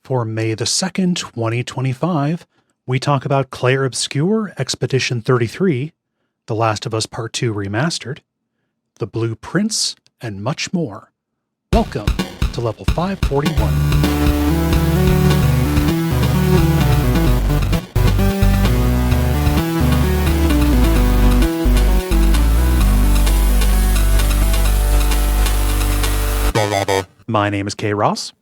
For May the 2nd, 2025, we talk about Clair Obscur Expedition 33, The Last of Us Part 2 Remastered, The Blue Prince, and much more. Welcome to Level 541. My name is Kaye Ross.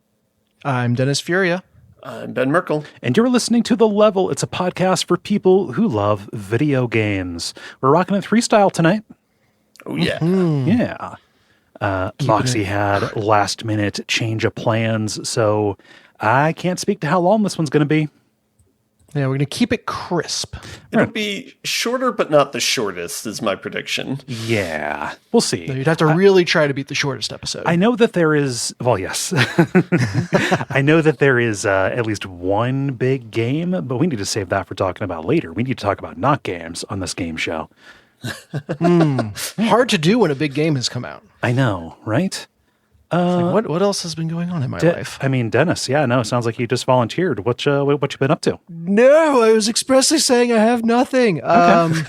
I'm Dennis Furia. I'm Ben Merkel. And you're listening to The Level. It's a podcast for people who love video games. We're rocking it freestyle tonight. Oh, yeah. Mm-hmm. Yeah. Moxie had last minute change of plans, so I can't speak to how long this one's going to be. Yeah, we're going to keep it crisp. It'll be shorter, but not the shortest, is my prediction. Yeah, we'll see. So you'd have to really try to beat the shortest episode. I know that there is, well, yes. I know that there is at least one big game, but we need to save that for talking about later. We need to talk about not games on this game show. Hard to do when a big game has come out. I know, right? Like what else has been going on in my life? I mean, Dennis, yeah, no, it sounds like you just volunteered. What you been up to? No, I was expressly saying I have nothing. Okay.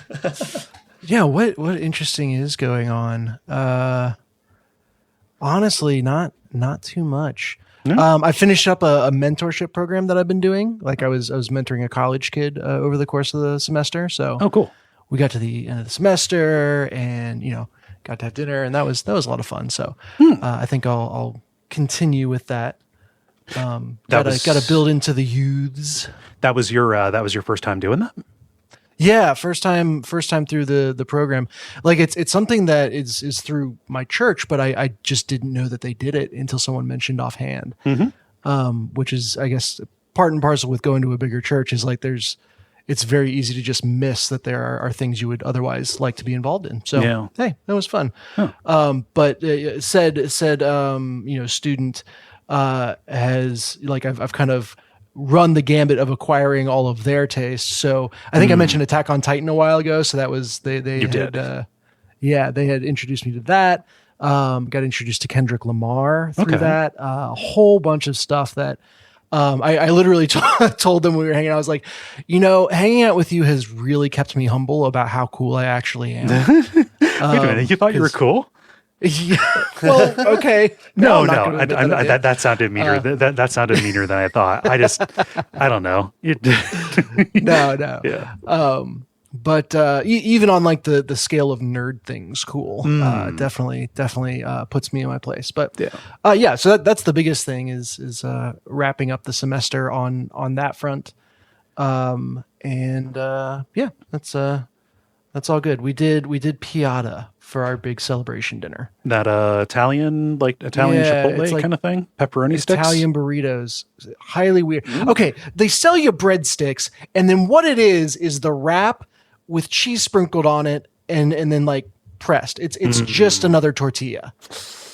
Yeah, what interesting is going on? Honestly, not too much. No? I finished up a mentorship program that I've been doing. Like I was mentoring a college kid over the course of the semester. So cool. We got to the end of the semester, and got to have dinner, and that was a lot of fun. So I think I'll continue with that. Got to build into the youths. That was your first time doing that? Yeah, first time through the program. Like it's something that is through my church, but I just didn't know that they did it until someone mentioned offhand. Mm-hmm. Which is, I guess, part and parcel with going to a bigger church is like it's very easy to just miss that there are things you would otherwise like to be involved in. So, yeah. Hey, that was fun. Huh. But said student has, like, I've kind of run the gambit of acquiring all of their tastes. So I think I mentioned Attack on Titan a while ago. So that was, they had introduced me to that. Got introduced to Kendrick Lamar through that. A whole bunch of stuff that, I literally told them when we were hanging out, I was like, hanging out with you has really kept me humble about how cool I actually am. Wait a minute, you thought you were cool? Yeah. Well, okay. No. That sounded meaner. That sounded meaner than I thought. I don't know. No. Yeah. But even on like the scale of nerd things, cool. Definitely puts me in my place. But so that's the biggest thing is wrapping up the semester on that front. That's all good. We did piata for our big celebration dinner. That Italian Chipotle kind of thing, pepperoni sticks, Italian burritos, highly weird. Okay, they sell you breadsticks, and then what it is the wrap with cheese sprinkled on it and then like pressed. It's just another tortilla.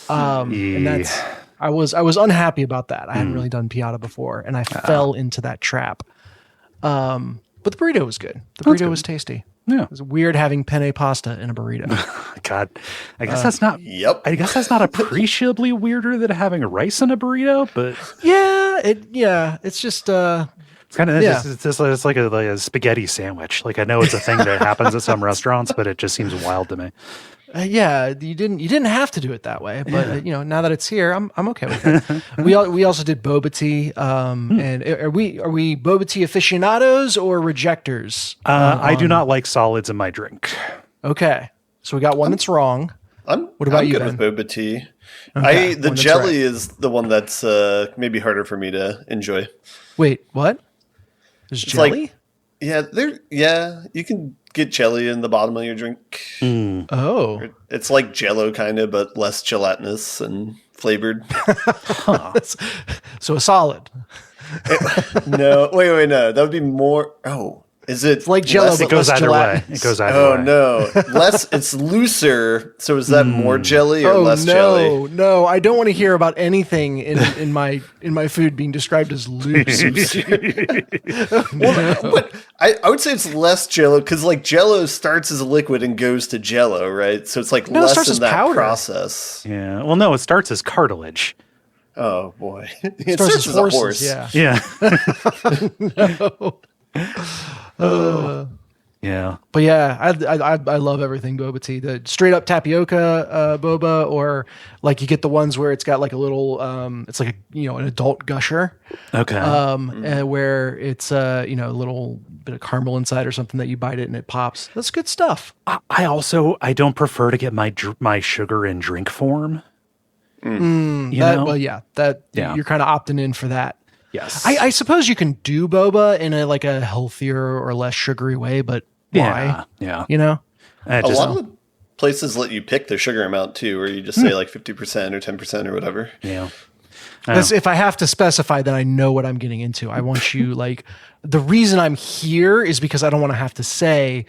And that's I was unhappy about that. I hadn't really done piata before, and I fell into that trap. But the burrito was good. The burrito was tasty. Yeah. It was weird having penne pasta in a burrito. God, I guess that's not. Yep. I guess that's not appreciably weirder than having rice in a burrito, but it's just it's kind of it's like a spaghetti sandwich. Like I know it's a thing that happens at some restaurants, but it just seems wild to me. You didn't have to do it that way, but now that it's here, I'm okay with it. we also did boba tea, and are we boba tea aficionados or rejectors? I do not like solids in my drink. Okay, so we got one that's wrong. What about you? I'm good with boba tea. Okay, the jelly is the one that's maybe harder for me to enjoy. Wait, what? There's jelly? You can get jelly in the bottom of your drink. Oh. It's like Jell-O kind of, but less gelatinous and flavored. So a solid. No. Wait, no. That would be more... Oh. Is it... It's like Jell-O, but less gelatinous. It goes either way. Oh, no. It's looser. So is that more jelly or less jelly? No. I don't want to hear about anything in my food being described as loose. But I would say it's less Jell-O because like Jell-O starts as a liquid and goes to Jell-O, right? So it's like less in that process. Yeah. Well, no, it starts as cartilage. Oh boy, it Starts starts as a horse. Yeah. No. Yeah. But yeah, I love everything boba tea. The straight up tapioca boba, or like you get the ones where it's got like a little it's like an adult gusher. Okay. Where it's a little bit of caramel inside or something that you bite it and it pops. That's good stuff. I don't prefer to get my sugar in drink form. You're kind of opting in for that. Yes. I suppose you can do boba in a healthier or less sugary way, but why? Yeah. A lot of the places let you pick the sugar amount too, where you just say like 50% or 10% or whatever. Yeah. If I have to specify, then I know what I'm getting into. I want you the reason I'm here is because I don't want to have to say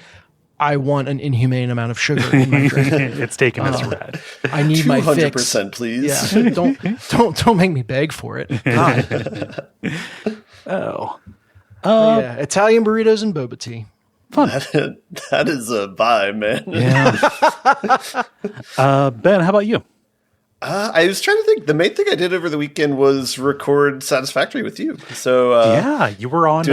I want an inhumane amount of sugar in my drink. It's taking us red. I need my fix. 200%, please. Yeah. Don't make me beg for it. God. Italian burritos and boba tea. Fun. That is a vibe, man. Yeah. Ben, how about you? I was trying to think. The main thing I did over the weekend was record Satisfactory with you. So you were on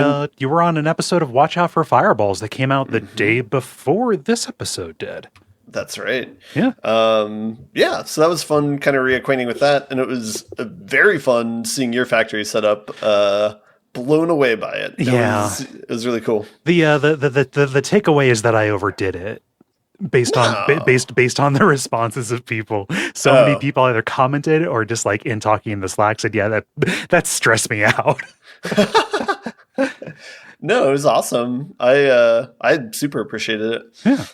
an episode of Watch Out for Fireballs that came out the day before this episode did. That's right. Yeah. So that was fun, kind of reacquainting with that, and it was very fun seeing your factory set up. Blown away by it. It was really cool. The takeaway is that I overdid it. Based on the responses of people, many people either commented or just like in talking in the Slack said, "Yeah, that stressed me out." No, it was awesome. I super appreciated it. Yeah,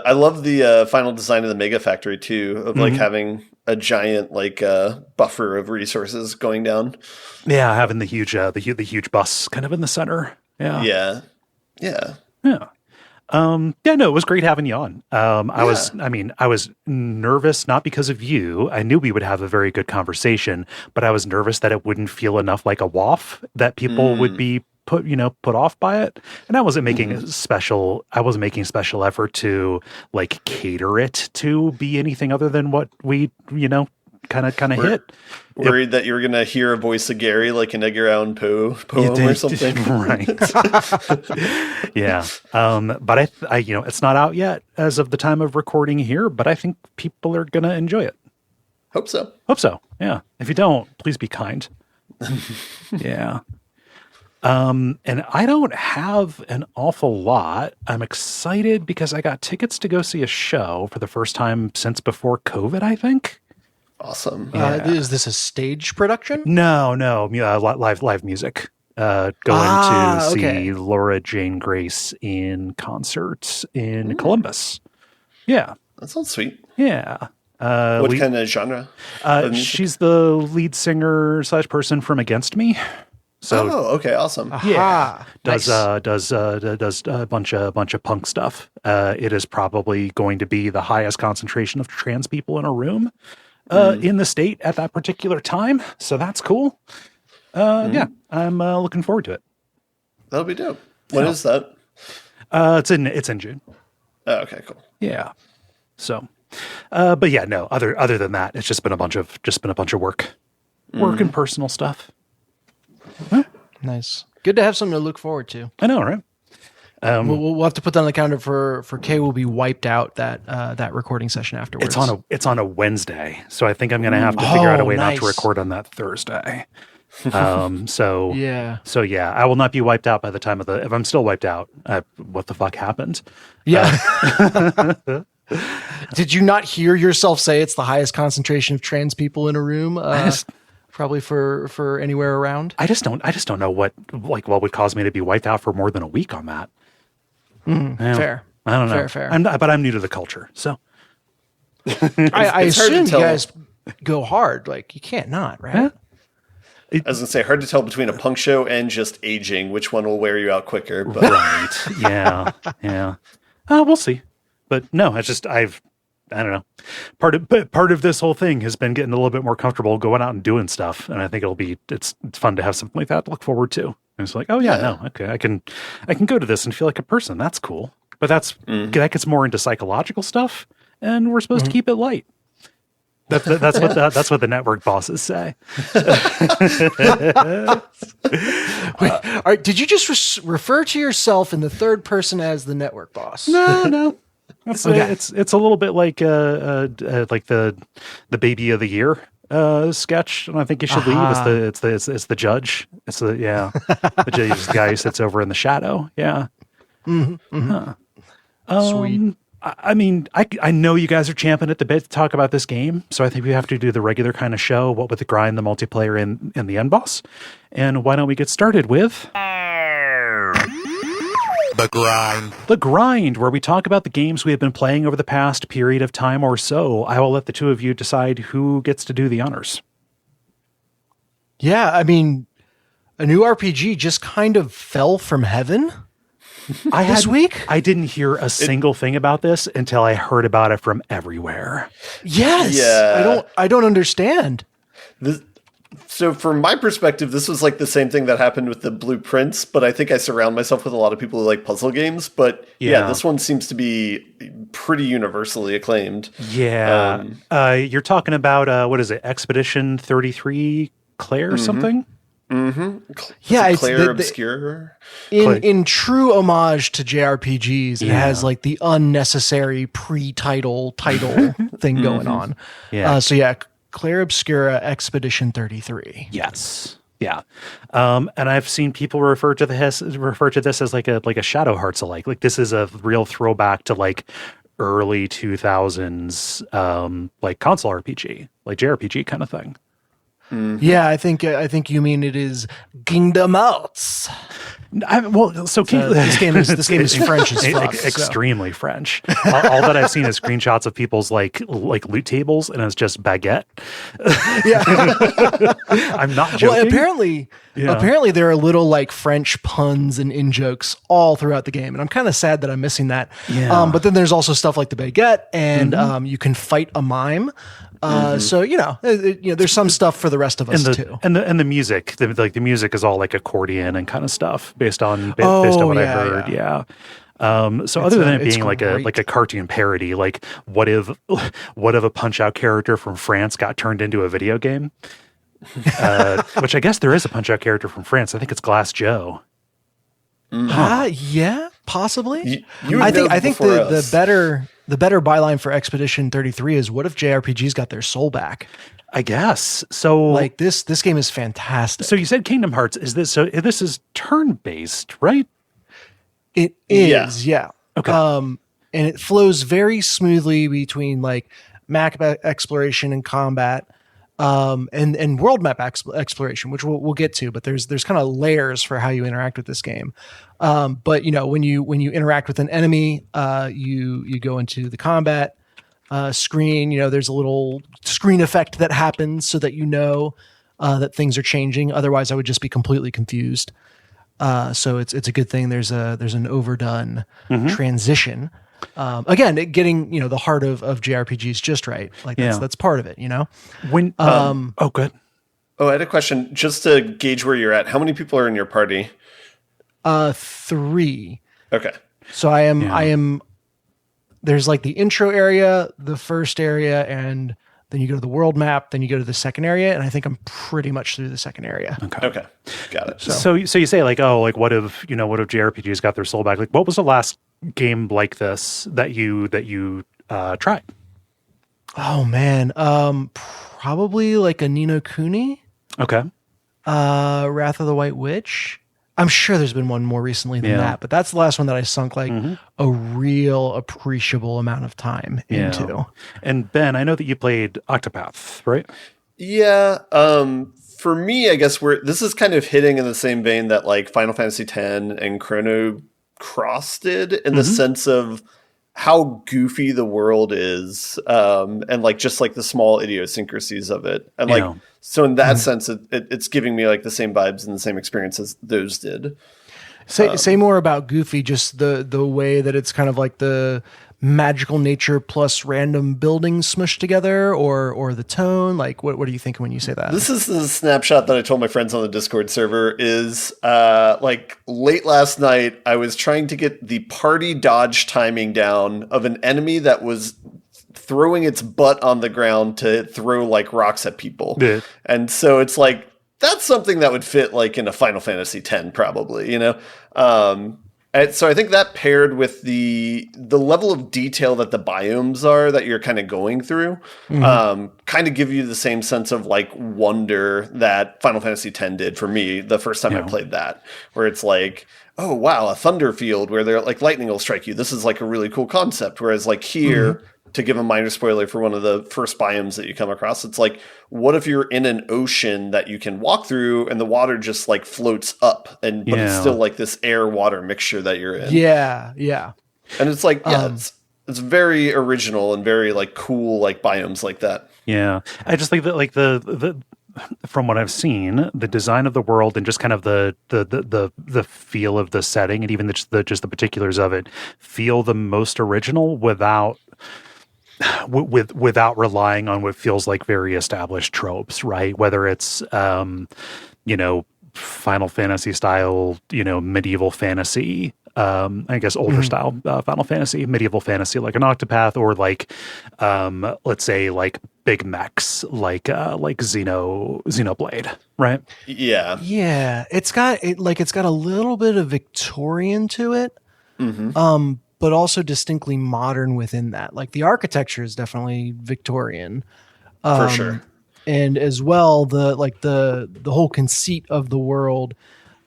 I love the final design of the Mega Factory too, of like having a giant buffer of resources going down. Yeah, having the huge bus kind of in the center. Yeah. No, it was great having you on. I was nervous, not because of you. I knew we would have a very good conversation, but I was nervous that it wouldn't feel enough like a waff, that people would be put off by it. And I wasn't making special effort to like cater it to be anything other than what we, kind of hit. Worried that you were going to hear a voice of Gary like an Edgar Allan Poe poem or something. Right. Yeah. But I it's not out yet as of the time of recording here, but I think people are going to enjoy it. Hope so. Yeah. If you don't, please be kind. Yeah. And I don't have an awful lot. I'm excited because I got tickets to go see a show for the first time since before COVID, I think. Awesome. Is this a stage production? No, live music. Going to see Laura Jane Grace in concert in Columbus. Yeah. That sounds sweet. Yeah. What kind of genre? She's the lead singer / person from Against Me. So, okay, awesome. Yeah, nice. does a bunch of punk stuff. It is probably going to be the highest concentration of trans people in a room in the state at that particular time. So that's cool. Yeah, I'm looking forward to it. That'll be dope. When is that? It's in June. Oh, okay, cool. Yeah. So, but yeah, no. Other than that, it's just been a bunch of work and personal stuff. Huh? Nice. Good to have something to look forward to. I know, right? We'll have to put that on the calendar for Kaye. Will be wiped out that recording session afterwards. It's on a Wednesday, so I think I'm going to have to figure out a way not to record on that Thursday. So I will not be wiped out by the time of if I'm still wiped out, what the fuck happened? Yeah. Did you not hear yourself say it's the highest concentration of trans people in a room? Probably for anywhere around. I just don't know what would cause me to be wiped out for more than a week on that. Fair. I don't know. Fair. But I'm new to the culture, so I assume you guys go hard. Like you can't not, right? I was gonna say hard to tell between a punk show and just aging, which one will wear you out quicker. But. Right? Yeah. We'll see. But no, it's just I don't know. Part of this whole thing has been getting a little bit more comfortable going out and doing stuff, and I think it's fun to have something like that to look forward to. And it's like, okay, I can go to this and feel like a person. That's cool. But that gets more into psychological stuff, and we're supposed to keep it light. That's what the network bosses say. Wait, did you just refer to yourself in the third person as the network boss? No. It's a little bit like the baby of the year sketch, and I think you should leave. It's the judge. The judge is the guy who sits over in the shadow. Yeah. Sweet. I mean, I know you guys are champing at the bit to talk about this game, so I think we have to do the regular kind of show, what with the grind, the multiplayer, and the end boss. And why don't we get started with The Grind. The Grind, where we talk about the games we have been playing over the past period of time or so. I will let the two of you decide who gets to do the honors. Yeah, I mean, a new RPG just kind of fell from heaven this week. I didn't hear a single thing about this until I heard about it from everywhere. Yes. Yeah. I don't understand. So from my perspective, this was like the same thing that happened with the Blueprints, but I think I surround myself with a lot of people who like puzzle games. But yeah this one seems to be pretty universally acclaimed. Yeah. You're talking about, what is it, Expedition 33 Clair or something? Mm-hmm. Yeah, it's Clair Obscur. In true homage to JRPGs, it has like the unnecessary title thing going on. Yeah. Clair Obscur Expedition 33. Yes. Yeah. And I've seen people refer to this as like a Shadow Hearts alike. Like this is a real throwback to like early 2000s like console RPG, like JRPG kind of thing. Mm-hmm. Yeah, I think you mean it is Kingdom Hearts. This game is French as fuck. Extremely French. All that I've seen is screenshots of people's like loot tables, and it's just baguette. Yeah, I'm not joking. Well, apparently there are little like French puns and in jokes all throughout the game, and I'm kind of sad that I'm missing that. Yeah. But then there's also stuff like the baguette, and you can fight a mime. So there's some stuff for the rest of us too. And the music, the music is all like accordion and kind of stuff based on what I heard. Yeah. So other than it being like a cartoon parody, like what if a Punch Out character from France got turned into a video game? Which I guess there is a Punch Out character from France. I think it's Glass Joe. Yeah, possibly. I think the better byline for Expedition 33 is, what if JRPGs got their soul back? I guess. So like this game is fantastic. So you said Kingdom Hearts. This is turn-based, right? It is, yeah. Okay. And it flows very smoothly between like map exploration and combat, and world map exploration, which we'll get to, but there's kind of layers for how you interact with this game. But when you interact with an enemy, you go into the combat screen. There's a little screen effect that happens so that that things are changing. Otherwise, I would just be completely confused. So it's a good thing there's an overdone transition. Again, getting the heart of JRPGs just right. Like that's part of it. When good. Oh, I had a question just to gauge where you're at. How many people are in your party? 3. Okay. So I am. There's like the intro area, the first area, and then you go to the world map, then you go to the second area, and I think I'm pretty much through the second area. Okay. Got it. So you say like, what if JRPGs got their soul back? Like, what was the last game like this that you tried? Oh man, probably like a Ni no Kuni. Okay. Wrath of the White Witch. I'm sure there's been one more recently than that, but that's the last one that I sunk like a real appreciable amount of time into. And Ben, I know that you played Octopath, right? Yeah. For me, I guess this is kind of hitting in the same vein that like Final Fantasy X and Chrono Cross did, in the sense of how goofy the world is, and like just like the small idiosyncrasies of it, and like so in that sense, it's giving me like the same vibes and the same experience as those did. Say more about goofy, just the way that it's kind of like the magical nature plus random buildings smushed together, or the tone. Like what are you thinking when you say that? This is the snapshot that I told my friends on the Discord server. Is like late last night I was trying to get the party dodge timing down of an enemy that was throwing its butt on the ground to throw like rocks at people. Yeah. And so it's like, that's something that would fit like in a Final Fantasy X, probably, you know? And so I think that paired with the level of detail that the biomes are that you're kind of going through, kind of give you the same sense of like wonder that Final Fantasy X did for me the first time I played that, where it's like, oh wow, a thunder field where they're like lightning will strike you. This is like a really cool concept. Whereas like here, to give a minor spoiler for one of the first biomes that you come across, it's like, what if you're in an ocean that you can walk through and the water just like floats up, but it's still like this air water mixture that you're in. Yeah. And it's like, it's very original and very like cool, like biomes like that. Yeah. I just think that like the from what I've seen, the design of the world and just kind of the feel of the setting and even just the particulars of it feel the most original without relying on what feels like very established tropes, right? Whether it's Final Fantasy style, medieval fantasy, I guess older style Final Fantasy, medieval fantasy like an Octopath, or like let's say like big mechs like Xenoblade, right? Yeah. It's got a little bit of Victorian to it. But also distinctly modern within that. Like the architecture is definitely Victorian. For sure. And as well, the whole conceit of the world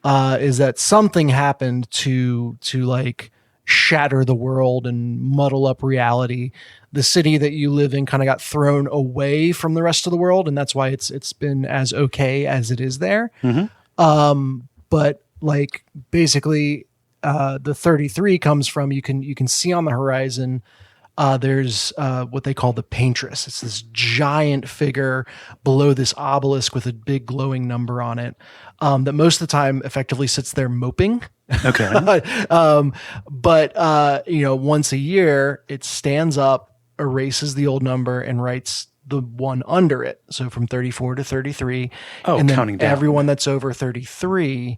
is that something happened to like shatter the world and muddle up reality. The city that you live in kind of got thrown away from the rest of the world, and that's why it's been as okay as it is there. But like basically the 33 comes from, you can see on the horizon, there's what they call the Paintress. It's this giant figure below this obelisk with a big glowing number on it, that most of the time effectively sits there moping. Okay. But once a year it stands up, erases the old number, and writes the one under it. So from 34 to 33. Oh, and then counting down. Everyone that's over 33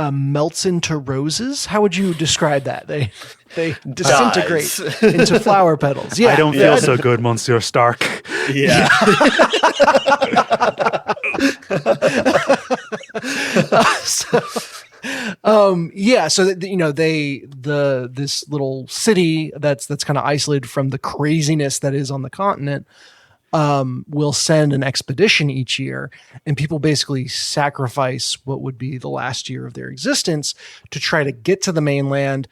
melts into roses. How would you describe that? They disintegrate into flower petals. Yeah, I don't feel so good, Monsieur Stark. Yeah. So this little city that's kind of isolated from the craziness that is on the continent will send an expedition each year, and people basically sacrifice what would be the last year of their existence to try to get to the mainland.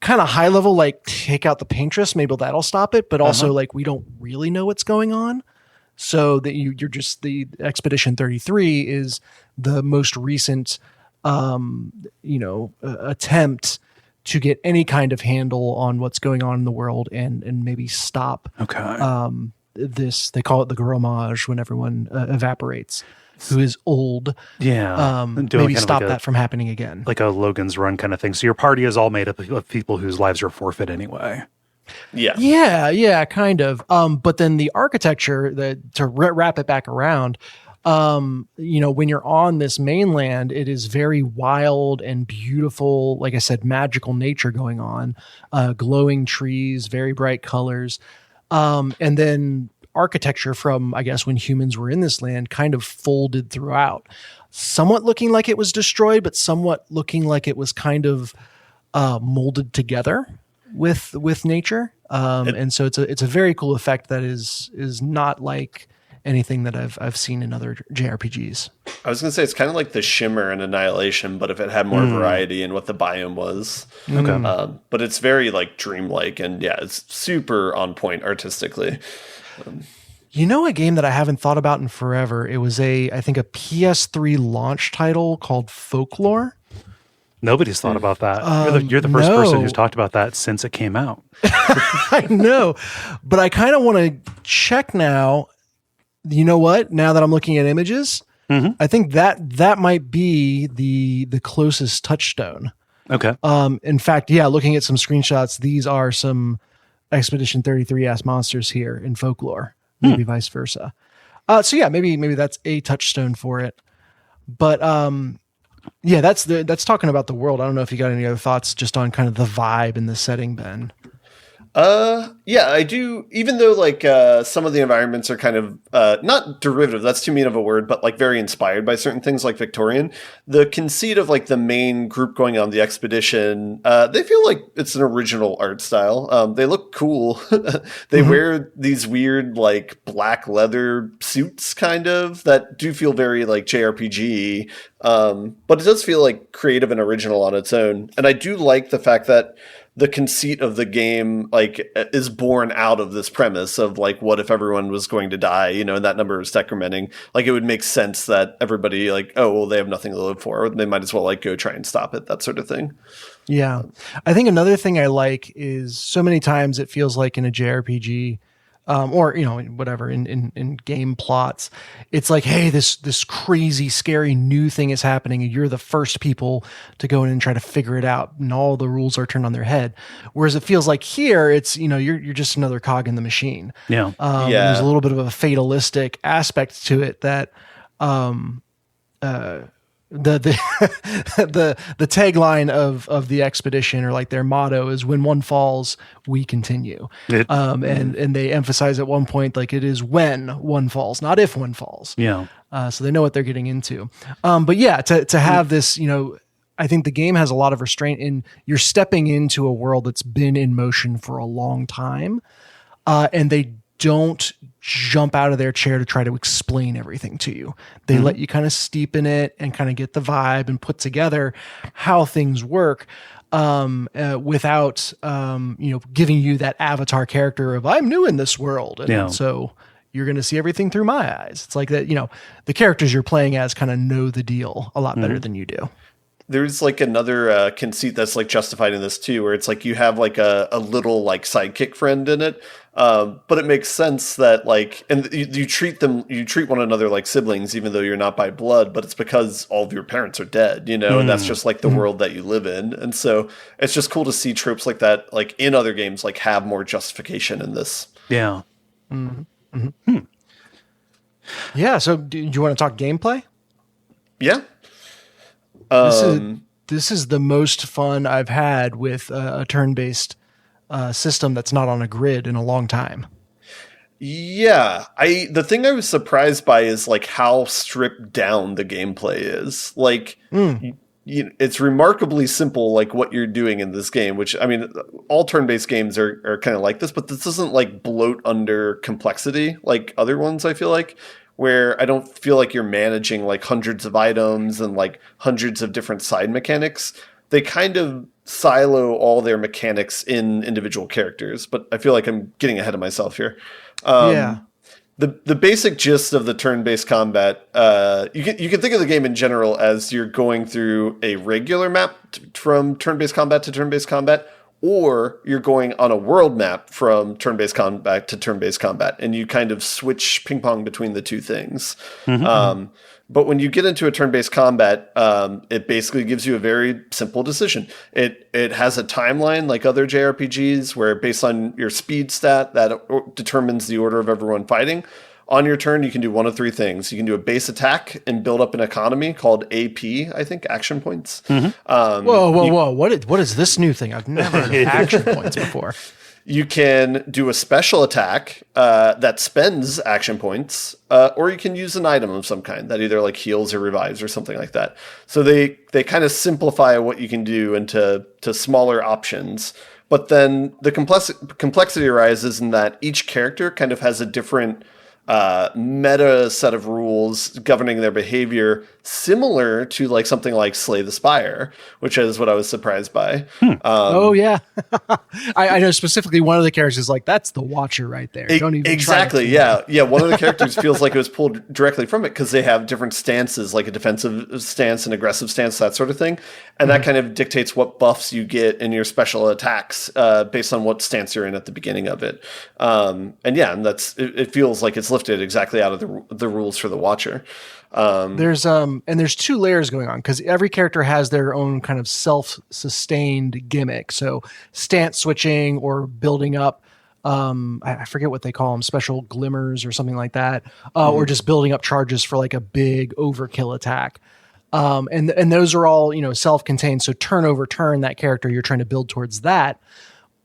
Kind of high level, like take out the Paintress, maybe that'll stop it, but also like we don't really know what's going on. So that you're just, the Expedition 33 is the most recent attempt to get any kind of handle on what's going on in the world and maybe stop this. They call it the Gromage when everyone evaporates, who is old. Yeah. Maybe stop that from happening again. Like a Logan's Run kind of thing. So your party is all made up of people whose lives are forfeit anyway. Yeah, kind of. But then the architecture, to wrap it back around, when you're on this mainland, it is very wild and beautiful. Like I said, magical nature going on, glowing trees, very bright colors. And then architecture from, I guess, when humans were in this land kind of folded throughout, somewhat looking like it was destroyed, but somewhat looking like it was kind of molded together with nature. And so it's a very cool effect that is not like anything that I've seen in other JRPGs. I was going to say, it's kind of like the Shimmer and Annihilation, but if it had more variety in what the biome was. Okay. But it's very like dreamlike, and yeah, it's super on point artistically. A game that I haven't thought about in forever. It was I think a PS3 launch title called Folklore. Nobody's thought about that. You're the first person who's talked about that since it came out. I know, but I kind of want to check now. You know what? Now that I'm looking at images, I think that might be the closest touchstone. Okay. In fact, looking at some screenshots, these are some Expedition 33 monsters here in Folklore, maybe vice versa. Maybe that's a touchstone for it. But that's talking about the world. I don't know if you got any other thoughts just on kind of the vibe and the setting, Ben. Yeah, I do. Even though like some of the environments are kind of not derivative, that's too mean of a word, but like very inspired by certain things like Victorian. The conceit of like the main group going on the expedition, they feel like it's an original art style. They look cool. They wear these weird like black leather suits, kind of, that do feel very like JRPG. But it does feel like creative and original on its own. And I do like the fact that the conceit of the game like is born out of this premise of like, what if everyone was going to die, you know, and that number is decrementing. Like, it would make sense that everybody like, oh, well, they have nothing to live for. They might as well like go try and stop it, that sort of thing. Yeah. I think another thing I like is so many times it feels like in a JRPG, or, you know, whatever, in game plots, it's like, hey, this crazy, scary new thing is happening, and you're the first people to go in and try to figure it out, and all the rules are turned on their head. Whereas it feels like here, it's, you know, you're just another cog in the machine. Yeah. There's a little bit of a fatalistic aspect to it that, the tagline of the expedition, or like their motto, is when one falls, we continue. And they emphasize at one point, like, it is when one falls, not if one falls. Yeah. So they know what they're getting into. But yeah, to have this, you know, I think the game has a lot of restraint in you're stepping into a world that's been in motion for a long time. And they don't jump out of their chair to try to explain everything to you. They let you kind of steep in it and kind of get the vibe and put together how things work, without, you know, giving you that avatar character of, I'm new in this world. And so you're going to see everything through my eyes. It's like that, you know, the characters you're playing as kind of know the deal a lot better than you do. There's like another conceit that's like justified in this too, where it's like you have like a little like sidekick friend in it. But it makes sense that like, and you treat one another like siblings, even though you're not by blood, but it's because all of your parents are dead, you know, and that's just like the world that you live in. And so it's just cool to see tropes like that, like in other games, like have more justification in this. Yeah. Yeah. So do you want to talk gameplay? Yeah. This is the most fun I've had with a turn-based system that's not on a grid in a long time. Yeah, the thing I was surprised by is like how stripped down the gameplay is. Like, it's remarkably simple, like what you're doing in this game. Which, I mean, all turn-based games are kind of like this, but this doesn't like bloat under complexity like other ones, I feel like, where I don't feel like you're managing like hundreds of items and like hundreds of different side mechanics. They kind of silo all their mechanics in individual characters, but I feel like I'm getting ahead of myself here. The basic gist of the turn-based combat, you can think of the game in general as you're going through a regular map from turn-based combat to turn-based combat, or you're going on a world map from turn-based combat to turn-based combat, and you kind of switch ping-pong between the two things. But when you get into a turn-based combat, it basically gives you a very simple decision. It has a timeline like other JRPGs, where based on your speed stat, that determines the order of everyone fighting. On your turn, you can do one of three things. You can do a base attack and build up an economy called AP, I think, action points. Whoa. What is this new thing? I've never heard of action points before. You can do a special attack that spends action points, or you can use an item of some kind that either like heals or revives or something like that. So they kind of simplify what you can do into smaller options. But then the complexity arises in that each character kind of has a different meta set of rules governing their behavior, similar to like something like Slay the Spire, which is what I was surprised by. Oh yeah, I know specifically one of the characters is like, that's the Watcher right there. Don't even exactly. Yeah. One of the characters feels like it was pulled directly from it because they have different stances, like a defensive stance, an aggressive stance, that sort of thing, and that kind of dictates what buffs you get in your special attacks based on what stance you're in at the beginning of it. And it feels like it's lifted exactly out of the rules for the Watcher. There's two layers going on because every character has their own kind of self-sustained gimmick. So stance switching or building up, I forget what they call them, special glimmers or something like that, or just building up charges for like a big overkill attack. And those are all, you know, self-contained. So turn over turn, that character, you're trying to build towards that.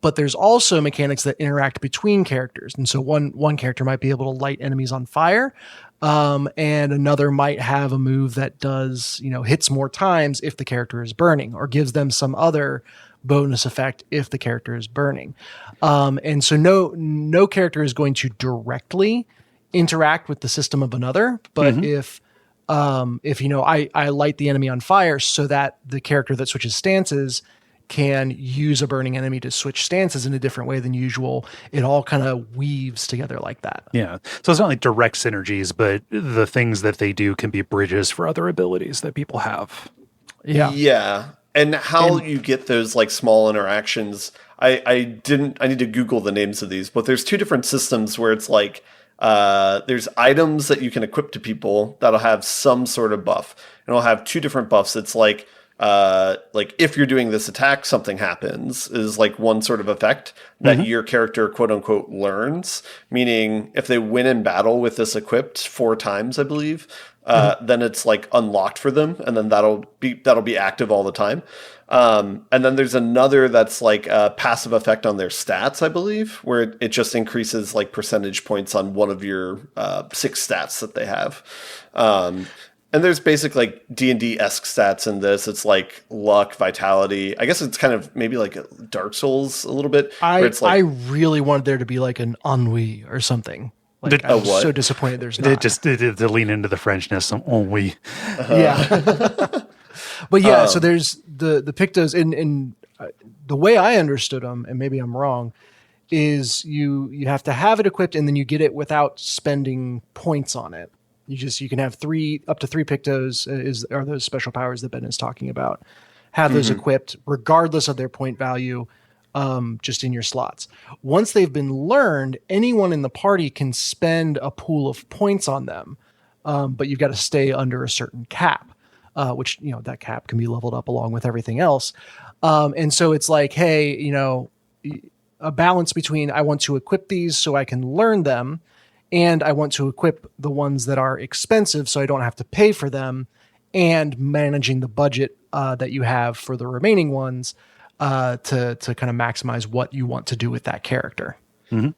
but there's also mechanics that interact between characters. And so one character might be able to light enemies on fire, and another might have a move that does, hits more times if the character is burning, or gives them some other bonus effect if the character is burning. And so no character is going to directly interact with the system of another, but if I light the enemy on fire so that the character that switches stances can use a burning enemy to switch stances in a different way than usual, it all kind of weaves together like that. Yeah. So it's not like direct synergies, but the things that they do can be bridges for other abilities that people have. Yeah. Yeah. And how you get those like small interactions, I need to Google the names of these, but there's two different systems where it's like, there's items that you can equip to people that'll have some sort of buff, and it'll have two different buffs. It's like if you're doing this attack, something happens is like one sort of effect that your character quote unquote learns, meaning if they win in battle with this equipped 4 times, I believe, then it's like unlocked for them, and then that'll be active all the time. And then there's another that's like a passive effect on their stats, I believe, where it just increases like percentage points on one of your 6 stats that they have. And there's basically like D&D-esque stats in this. It's like luck, vitality. I guess it's kind of maybe like Dark Souls a little bit. I really wanted there to be like an ennui or something. Like, I'm so disappointed there's not. To lean into the Frenchness, ennui. Yeah. But yeah, so there's the Pictos, and the way I understood them, and maybe I'm wrong, is you have to have it equipped, and then you get it without spending points on it. You can have up to three Pictos are those special powers that Ben is talking about. Have those equipped regardless of their point value, just in your slots. Once they've been learned, anyone in the party can spend a pool of points on them, but you've got to stay under a certain cap. Which, that cap can be leveled up along with everything else. And so it's like, hey, a balance between I want to equip these so I can learn them, and I want to equip the ones that are expensive so I don't have to pay for them, and managing the budget that you have for the remaining ones to kind of maximize what you want to do with that character. And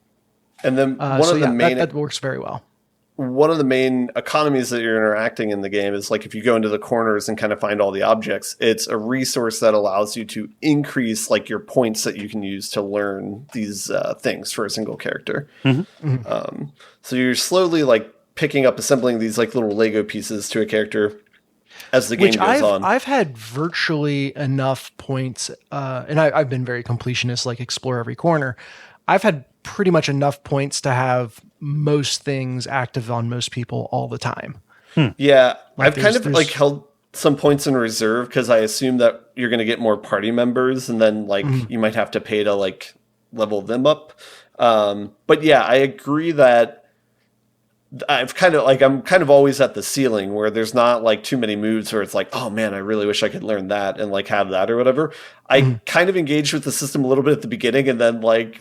then that works very well. One of the main economies that you're interacting in the game is like if you go into the corners and kind of find all the objects, it's a resource that allows you to increase like your points that you can use to learn these things for a single character. So you're slowly like picking up, assembling these like little Lego pieces to a character as the game goes on. I've had virtually enough points, and I've been very completionist, like explore every corner. I've had pretty much enough points to have most things active on most people all the time. Yeah, I've kind of like held some points in reserve because I assume that you're going to get more party members, and then like you might have to pay to like level them up. But yeah, I agree that I'm kind of always at the ceiling where there's not like too many moves where it's like, oh man, I really wish I could learn that and like have that or whatever. I kind of engaged with the system a little bit at the beginning, and then like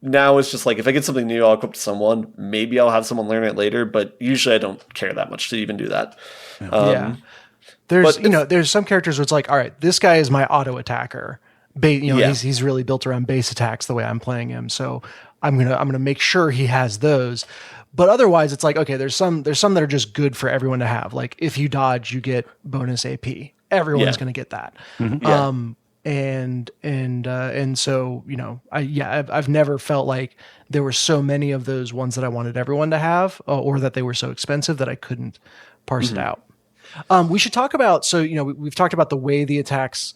now it's just like if I get something new, I'll equip to someone. Maybe I'll have someone learn it later, but usually I don't care that much to even do that. There's some characters where it's like, all right, this guy is my auto attacker. He's really built around base attacks the way I'm playing him, so I'm gonna make sure he has those. But otherwise, it's like, okay, there's some that are just good for everyone to have. Like if you dodge, you get bonus AP. Everyone's going to get that. And so, I've never felt like there were so many of those ones that I wanted everyone to have, or that they were so expensive that I couldn't parse it out. We should talk about, we've talked about the way the attacks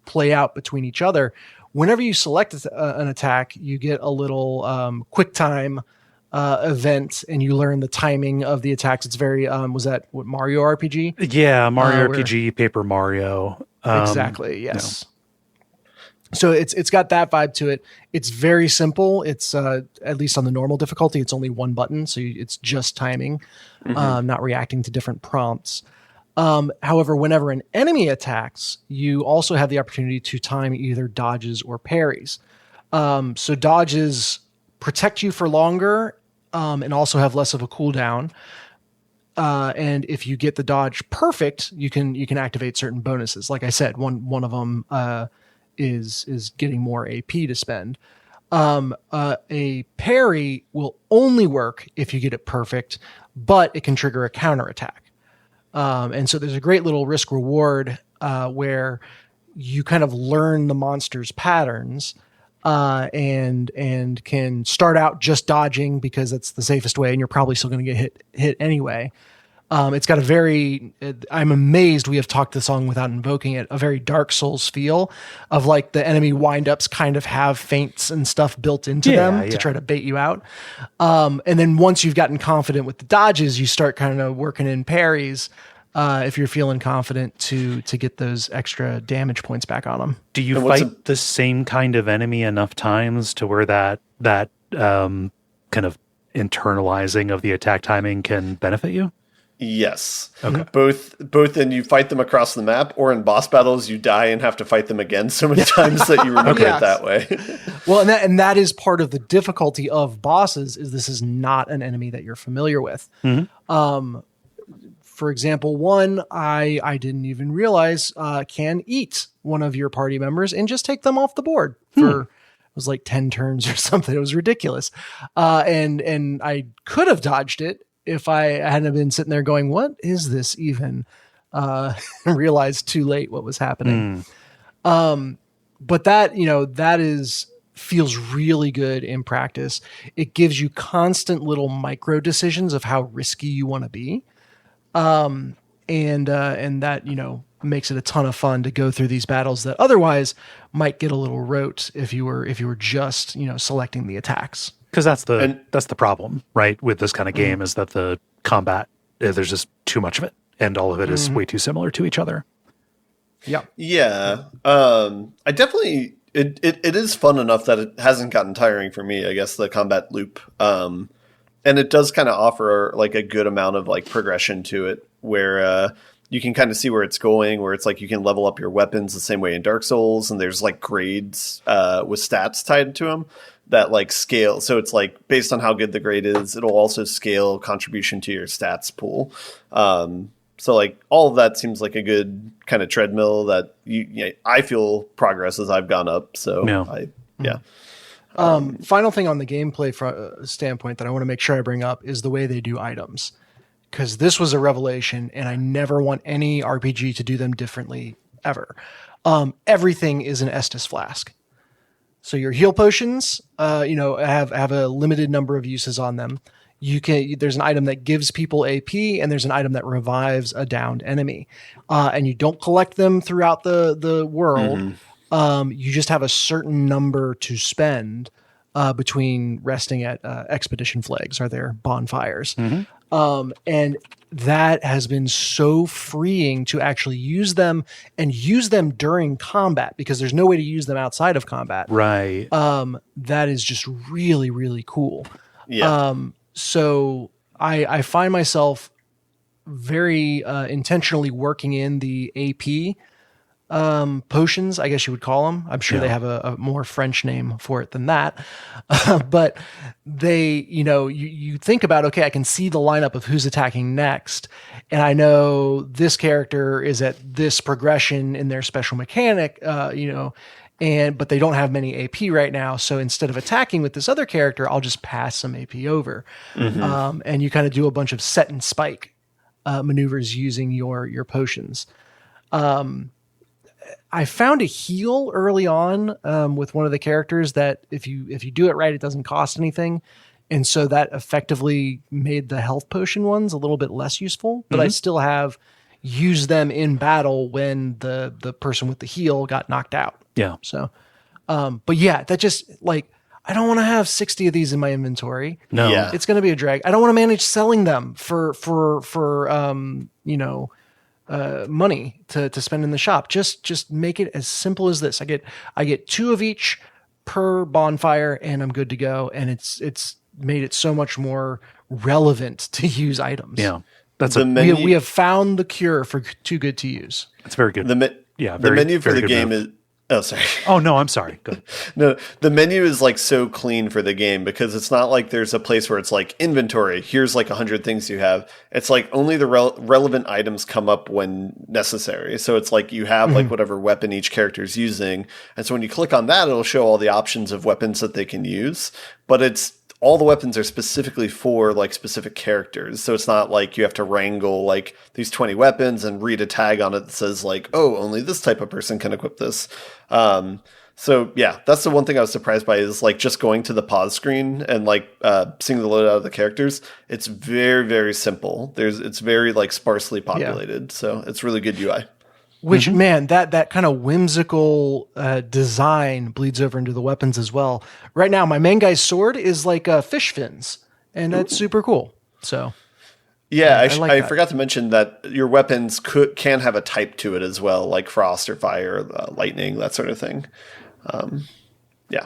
play out between each other. Whenever you select an attack, you get a little quick time event, and you learn the timing of the attacks. It's very was that what, Mario RPG? Yeah, Mario RPG, Paper Mario. Exactly. Yes. So it's got that vibe to it. It's very simple. It's at least on the normal difficulty, it's only one button, so it's just timing, not reacting to different prompts. However, whenever an enemy attacks, you also have the opportunity to time either dodges or parries. So dodges protect you for longer, and also have less of a cooldown. And if you get the dodge perfect, you can activate certain bonuses. Like I said, one of them is getting more AP to spend. A parry will only work if you get it perfect, but it can trigger a counterattack. And so there's a great little risk reward where you kind of learn the monster's patterns and can start out just dodging because that's the safest way, and you're probably still going to get hit anyway. It's got I'm amazed we have talked the song without invoking it, a very Dark Souls feel of like the enemy windups kind of have feints and stuff built into them to try to bait you out. And then once you've gotten confident with the dodges, you start kind of working in parries if you're feeling confident to get those extra damage points back on them. Do you fight the same kind of enemy enough times to where that kind of internalizing of the attack timing can benefit you? Yes. Okay. Both in you fight them across the map, or in boss battles you die and have to fight them again so many times that you remember it that way. Well, and that is part of the difficulty of bosses, is this is not an enemy that you're familiar with. Mm-hmm. For example, one I didn't even realize can eat one of your party members and just take them off the board for it was like 10 turns or something. It was ridiculous. And I could have dodged it if I hadn't been sitting there going, what is this even? And realized too late what was happening. But that feels really good in practice. It gives you constant little micro decisions of how risky you want to be. And that, makes it a ton of fun to go through these battles that otherwise might get a little rote if you were just, selecting the attacks. Because that's the problem, right? With this kind of game is that the combat, there's just too much of it, and all of it is way too similar to each other. Yeah. Yeah. I definitely, it is fun enough that it hasn't gotten tiring for me, I guess, the combat loop. And it does kind of offer like a good amount of like progression to it where, you can kind of see where it's going, where it's like you can level up your weapons the same way in Dark Souls, and there's like grades with stats tied to them that like scale. So it's like based on how good the grade is, it'll also scale contribution to your stats pool. So like all of that seems like a good kind of treadmill that I feel progress as I've gone up. So final thing on the gameplay standpoint that I want to make sure I bring up is the way they do items. Because this was a revelation, and I never want any RPG to do them differently ever. Everything is an Estus flask. So your heal potions, have a limited number of uses on them. There's an item that gives people AP, and there's an item that revives a downed enemy. And you don't collect them throughout the world. Mm-hmm. You just have a certain number to spend between resting at expedition flags, or their bonfires. Mm-hmm. And that has been so freeing to actually use them during combat, because there's no way to use them outside of combat. Right. That is just really, really cool. Yeah. So I find myself very intentionally working in the AP potions, I guess you would call them. I'm sure they have a more French name for it than that. But they, you think about, okay, I can see the lineup of who's attacking next. And I know this character is at this progression in their special mechanic, but they don't have many AP right now. So instead of attacking with this other character, I'll just pass some AP over. Mm-hmm. And you kind of do a bunch of set and spike maneuvers using your potions. I found a heal early on with one of the characters that if you do it right, it doesn't cost anything. And so that effectively made the health potion ones a little bit less useful, but I still have used them in battle when the person with the heal got knocked out. Yeah. So, but yeah, that just like, I don't want to have 60 of these in my inventory. No, it's going to be a drag. I don't want to manage selling them for money to spend in the shop. Just make it as simple as this. I get 2 of each per bonfire, and I'm good to go. And it's made it so much more relevant to use items. Yeah, we have found the cure for too good to use. That's very good. The menu for the game Oh, sorry. Oh, no, I'm sorry. Good. No, the menu is like so clean for the game because it's not like there's a place where it's like inventory. Here's like 100 things you have. It's like only the relevant items come up when necessary. So it's like you have like whatever weapon each character is using. And so when you click on that, it'll show all the options of weapons that they can use. But it's all the weapons are specifically for like specific characters. So it's not like you have to wrangle like these 20 weapons and read a tag on it that says like, oh, only this type of person can equip this. So yeah, that's the one thing I was surprised by is like just going to the pause screen and like seeing the loadout of the characters. It's very, very simple. It's very like sparsely populated. So it's really good UI. Which man, that kind of whimsical design bleeds over into the weapons as well. Right now, my main guy's sword is like fish fins, and that's super cool. So, yeah, I forgot to mention that your weapons can have a type to it as well, like frost or fire, lightning, that sort of thing. Yeah.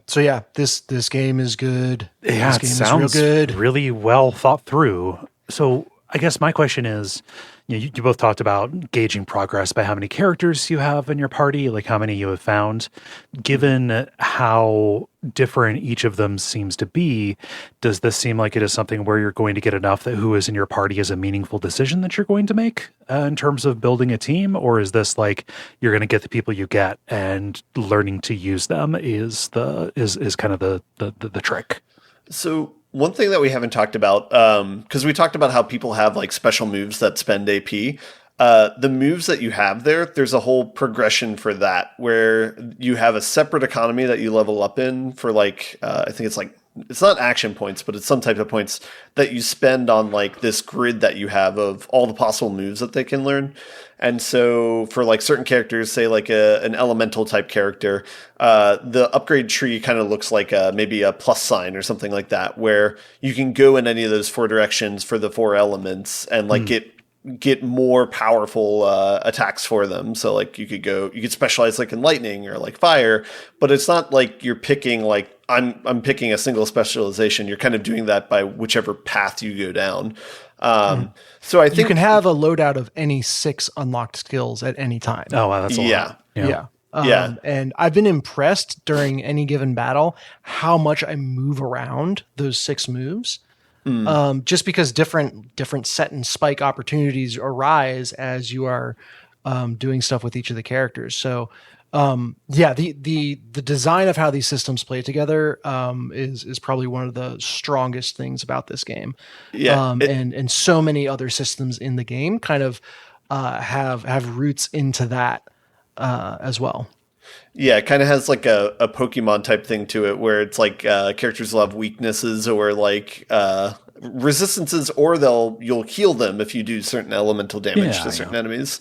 So yeah, this game is good. Yeah, this it game sounds is real good. really well thought through. So I guess my question is, you both talked about gauging progress by how many characters you have in your party, like how many you have found. Given how different each of them seems to be, does this seem like it is something where you're going to get enough that who is in your party is a meaningful decision that you're going to make in terms of building a team? Or is this like you're going to get the people you get and learning to use them is kind of the trick? So one thing that we haven't talked about, because we talked about how people have like special moves that spend AP. The moves that you have there's a whole progression for that where you have a separate economy that you level up in for like, I think it's like, it's not action points, but it's some type of points that you spend on like this grid that you have of all the possible moves that they can learn. And so for like certain characters, say like an elemental type character, the upgrade tree kind of looks like maybe a plus sign or something like that, where you can go in any of those 4 directions for the 4 elements and like get more powerful attacks for them. So like you could specialize like in lightning or like fire, but it's not like you're picking like I'm picking a single specialization. You're kind of doing that by whichever path you go down. So I think you can have a loadout of any 6 unlocked skills at any time. Oh, wow, that's a lot. Yeah. Yeah. And I've been impressed during any given battle how much I move around those 6 moves. Just because different set and spike opportunities arise as you are doing stuff with each of the characters. So the design of how these systems play together is probably one of the strongest things about this game. Yeah, and so many other systems in the game kind of have roots into that as well. Yeah, it kind of has like a Pokemon type thing to it where it's like characters will have weaknesses or like resistances, or you'll heal them if you do certain elemental damage to certain enemies.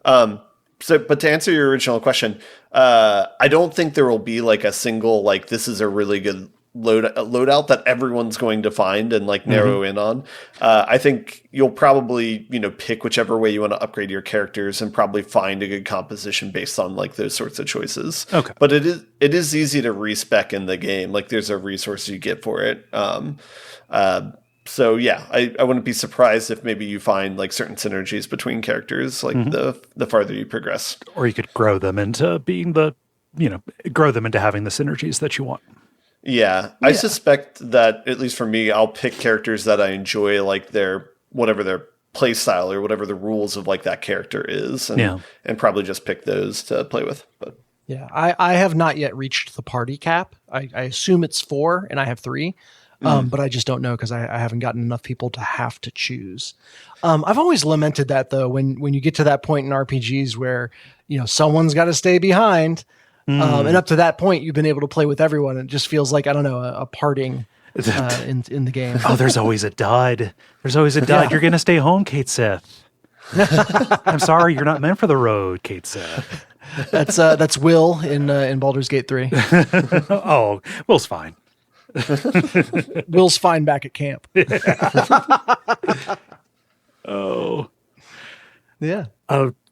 But to answer your original question, I don't think there will be like a single like this is a really good loadout that everyone's going to find and like narrow in on. I think you'll probably pick whichever way you want to upgrade your characters and probably find a good composition based on like those sorts of choices. Okay, but it is easy to respec in the game. Like there's a resource you get for it. So yeah, I wouldn't be surprised if maybe you find like certain synergies between characters, like the farther you progress. Or you could grow them into being grow them into having the synergies that you want. Yeah, I suspect that at least for me, I'll pick characters that I enjoy, like whatever their play style or whatever the rules of like that character is, and probably just pick those to play with. But yeah, I have not yet reached the party cap. I assume it's 4 and I have 3. But I just don't know because I haven't gotten enough people to have to choose. I've always lamented that though, when you get to that point in RPGs where, someone's got to stay behind. And up to that point, you've been able to play with everyone. It just feels like, I don't know, a parting in the game. Oh, there's always a dud. There's always a dud. Yeah. You're going to stay home, Kate Sith. I'm sorry, you're not meant for the road, Kate Sith. That's Will in Baldur's Gate 3. Oh, Will's fine. Will's fine back at camp. Oh. Yeah.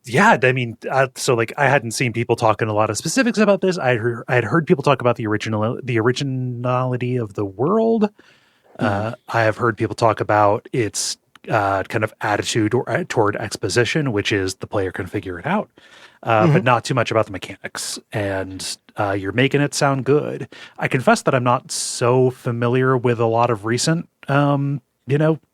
Yeah, I mean, so like I hadn't seen people talking a lot of specifics about this. I had heard people talk about the originality of the world. I have heard people talk about its kind of attitude toward exposition, which is the player can figure it out, but not too much about the mechanics. And you're making it sound good. I confess that I'm not so familiar with a lot of recent,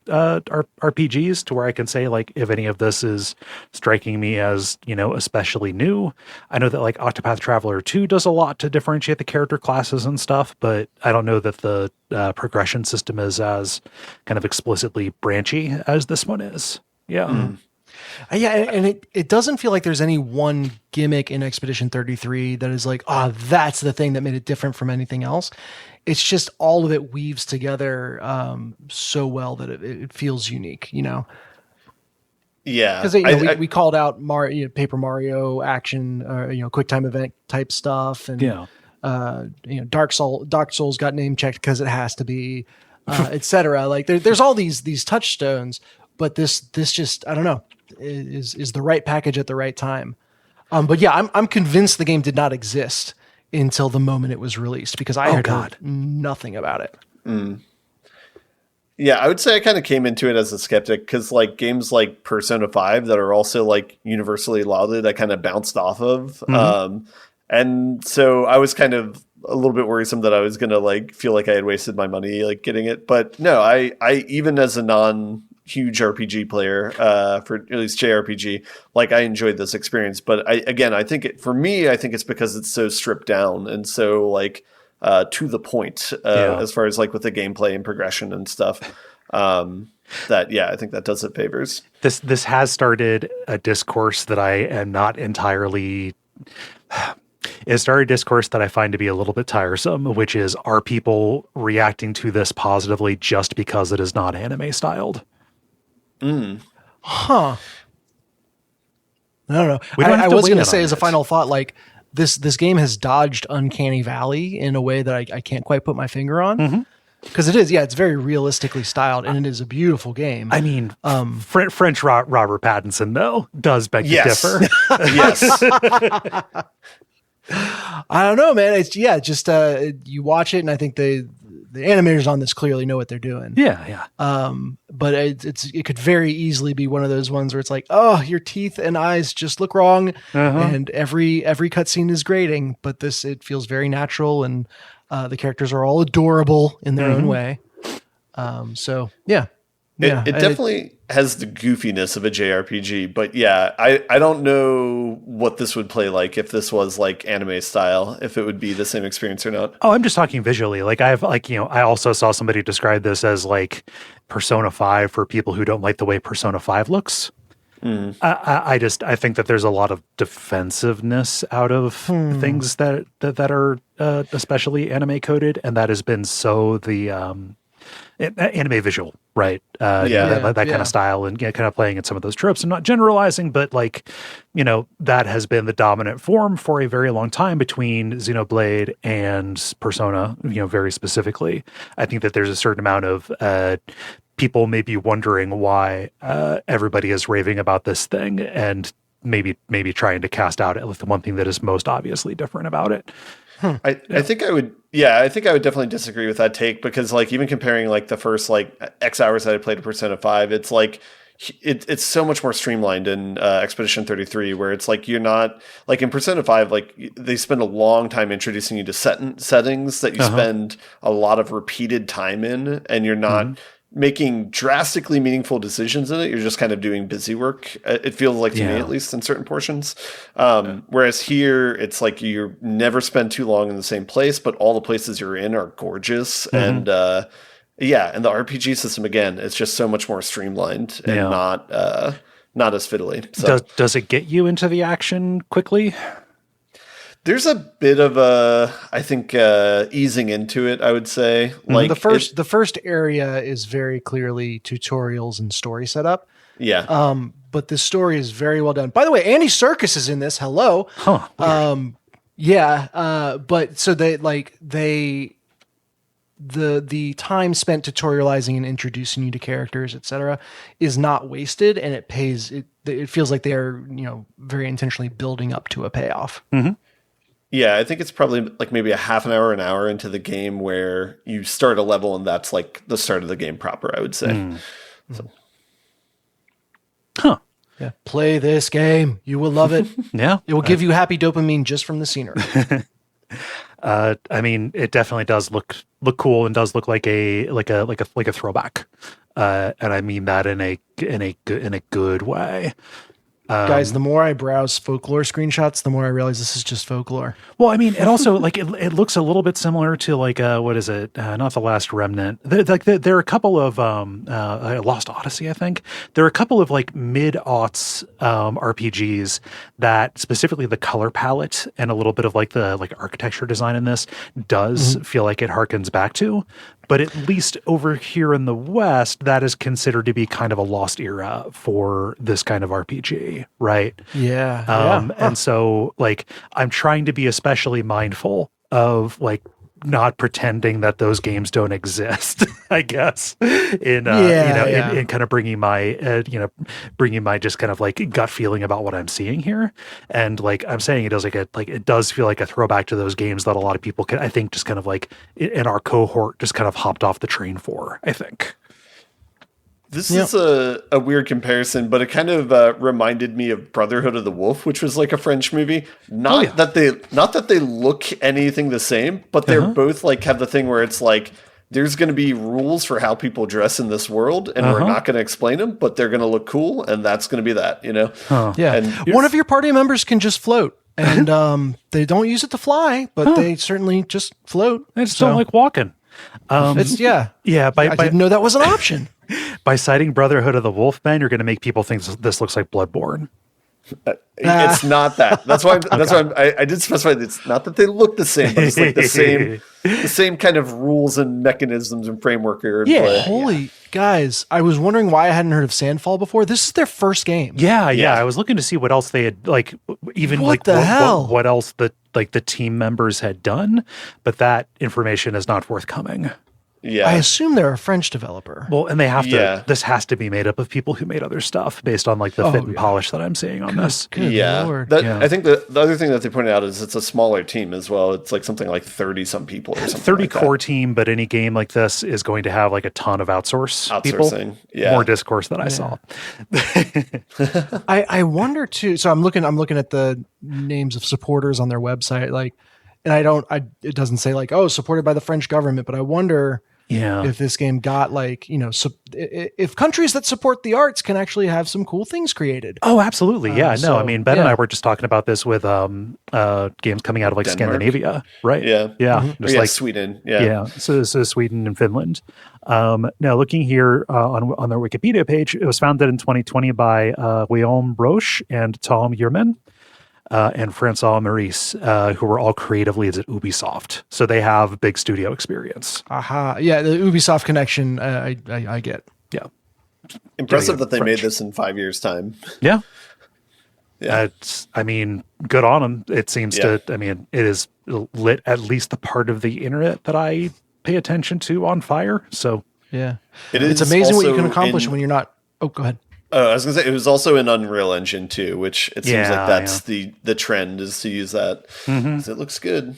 RPGs to where I can say like if any of this is striking me as, especially new. I know that like Octopath Traveler 2 does a lot to differentiate the character classes and stuff, but I don't know that the progression system is as kind of explicitly branchy as this one is. Yeah. Yeah, and it doesn't feel like there's any one gimmick in Expedition 33 that is like, that's the thing that made it different from anything else. It's just all of it weaves together so well that it feels unique, Yeah, because we called out Paper Mario action, QuickTime event type stuff, and Dark Souls got name checked because it has to be, etc. Like there's all these touchstones, but this just, I don't know, is the right package at the right time. But yeah, I'm convinced the game did not exist until the moment it was released because I had heard nothing about it. Yeah, I would say I kind of came into it as a skeptic because like games like Persona 5 that are also like universally lauded, I kind of bounced off of. And so I was kind of a little bit worrisome that I was going to like feel like I had wasted my money like getting it. But no, I even as a non-huge RPG player, for at least JRPG, like I enjoyed this experience. But I think it's because it's so stripped down and so like to the point as far as like with the gameplay and progression and stuff. I think that does it favors. This has started a discourse that I am not entirely. It started a discourse that I find to be a little bit tiresome, which is, are people reacting to this positively just because it is not anime styled? Huh. I don't know. I was going to say as a final thought, like this game has dodged Uncanny Valley in a way that I can't quite put my finger on. Because it is, it's very realistically styled, and it is a beautiful game. I mean, French Robert Pattinson, though, does beg to differ. Yes. I don't know, man. It's just you watch it, and I think the animators on this clearly know what they're doing. Yeah. But it could very easily be one of those ones where it's like, oh, your teeth and eyes just look wrong, and every cutscene is grating. But it feels very natural, and the characters are all adorable in their own way. So yeah. It definitely has the goofiness of a JRPG, but yeah, I don't know what this would play like if this was like anime style, if it would be the same experience or not. Oh, I'm just talking visually. Like I also saw somebody describe this as like Persona 5 for people who don't like the way Persona 5 looks. I think that there's a lot of defensive-ness out of things that are especially anime coded, and that has been so the anime visual, right? That kind of style and kind of playing at some of those tropes. I'm not generalizing, but like, that has been the dominant form for a very long time between Xenoblade and Persona, very specifically. I think that there's a certain amount of people may be wondering why everybody is raving about this thing and maybe trying to cast out at least the one thing that is most obviously different about it. I think I would definitely disagree with that take because like even comparing like the first like X hours that I played of Persona 5, it's like it's so much more streamlined in Expedition 33 where it's like you're not like in Persona 5 like they spend a long time introducing you to settings that you spend a lot of repeated time in and you're not making drastically meaningful decisions in it. You're just kind of doing busy work. It feels like to me, at least in certain portions. Whereas here it's like you never spend too long in the same place, but all the places you're in are gorgeous. And, and the RPG system, again, it's just so much more streamlined and not as fiddly. So. Does it get you into the action quickly? There's a bit of easing into it, I would say. Like the first area is very clearly tutorials and story setup. Yeah. But the story is very well done. By the way, Andy Serkis is in this. Hello. Huh. But so the time spent tutorializing and introducing you to characters, etc., is not wasted, and it pays. It feels like they are, very intentionally building up to a payoff. Yeah, I think it's probably like maybe a half an hour into the game where you start a level and that's like the start of the game proper, I would say. So. Yeah. Play this game. You will love it. Yeah. It will give you happy dopamine just from the scenery. I mean, it definitely does look cool and does look like a throwback. And I mean that in a good way. Guys, the more I browse folklore screenshots, the more I realize this is just folklore. Well, I mean, it also like it looks a little bit similar to like what is it? Not The Last Remnant. There are a couple of Lost Odyssey, I think. There are a couple of like mid-aughts RPGs that specifically the color palette and a little bit of like the architecture design in this does feel like it harkens back to. But at least over here in the West, that is considered to be kind of a lost era for this kind of RPG, right? Yeah. And so, like, I'm trying to be especially mindful of, like, not pretending that those games don't exist, I guess, in kind of bringing my just kind of like gut feeling about what I'm seeing here. And like I'm saying, it does feel like a throwback to those games that a lot of people I think just kind of like in our cohort just kind of hopped off the train for, I think. This is a weird comparison, but it kind of reminded me of Brotherhood of the Wolf, which was like a French movie. Not that they look anything the same, but they're both like have the thing where it's like there's going to be rules for how people dress in this world, and we're not going to explain them, but they're going to look cool, and that's going to be that, you know? Yeah. And one of your party members can just float, and they don't use it to fly, but they certainly just float. They just don't like walking. I didn't know that was an option. By citing Brotherhood of the Wolfman, you're going to make people think this looks like Bloodborne. It's not that. That's why. I did specify that it's not that they look the same, but it's like the same kind of rules and mechanisms and framework are in play. Holy guys! I was wondering why I hadn't heard of Sandfall before. This is their first game. Yeah. I was looking to see what else they had what else the team members had done, but that information is not forthcoming. Yeah. I assume they're a French developer. Well, and they have to, this has to be made up of people who made other stuff based on like the fit and polish that I'm seeing on this. Good Lord. I think the other thing that they pointed out is it's a smaller team as well. It's like something like 30 some people or something 30 like core that. Team, but any game like this is going to have like a ton of outsourcing people. Yeah. More discourse than I saw. I wonder too. So I'm looking at the names of supporters on their website, like, and it doesn't say like, oh, supported by the French government, but I wonder if this game got like, if countries that support the arts can actually have some cool things created. Oh, absolutely. Yeah. I mean, Ben and I were just talking about this with games coming out of like Denmark. Scandinavia, right? Yeah. Yeah. Just like Sweden. Yeah. So Sweden and Finland. Now looking here on their Wikipedia page, it was founded in 2020 by Guillaume Roche and Tom Yerman. And Francois Maurice, who were all creative leads at Ubisoft. So they have big studio experience. Aha. Yeah, the Ubisoft connection, I get. Yeah. Impressive that they made this in 5 years' time. Yeah. Yeah. I mean, good on them. It seems it is lit at least the part of the internet that I pay attention to on fire. So yeah. It's amazing what you can accomplish when you're not... Oh, go ahead. I was going to say, it was also in Unreal Engine too, which it seems like that's the trend is to use that. Because it looks good.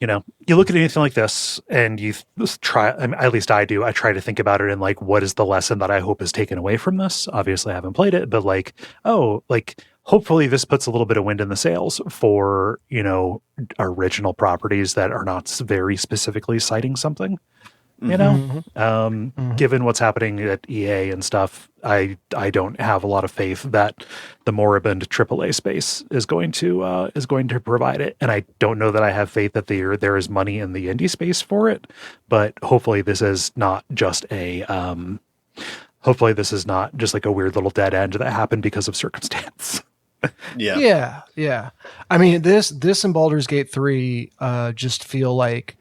You look at anything like this and you try, at least I do, I try to think about it in like, what is the lesson that I hope is taken away from this? Obviously I haven't played it, but like, hopefully this puts a little bit of wind in the sails for, original properties that are not very specifically citing something. Given what's happening at EA and stuff, I don't have a lot of faith that the moribund AAA space is going to provide it, and I don't know that I have faith that there is money in the indie space for it. But hopefully, this is not just like a weird little dead end that happened because of circumstance. Yeah. I mean, this and Baldur's Gate 3 just feel like.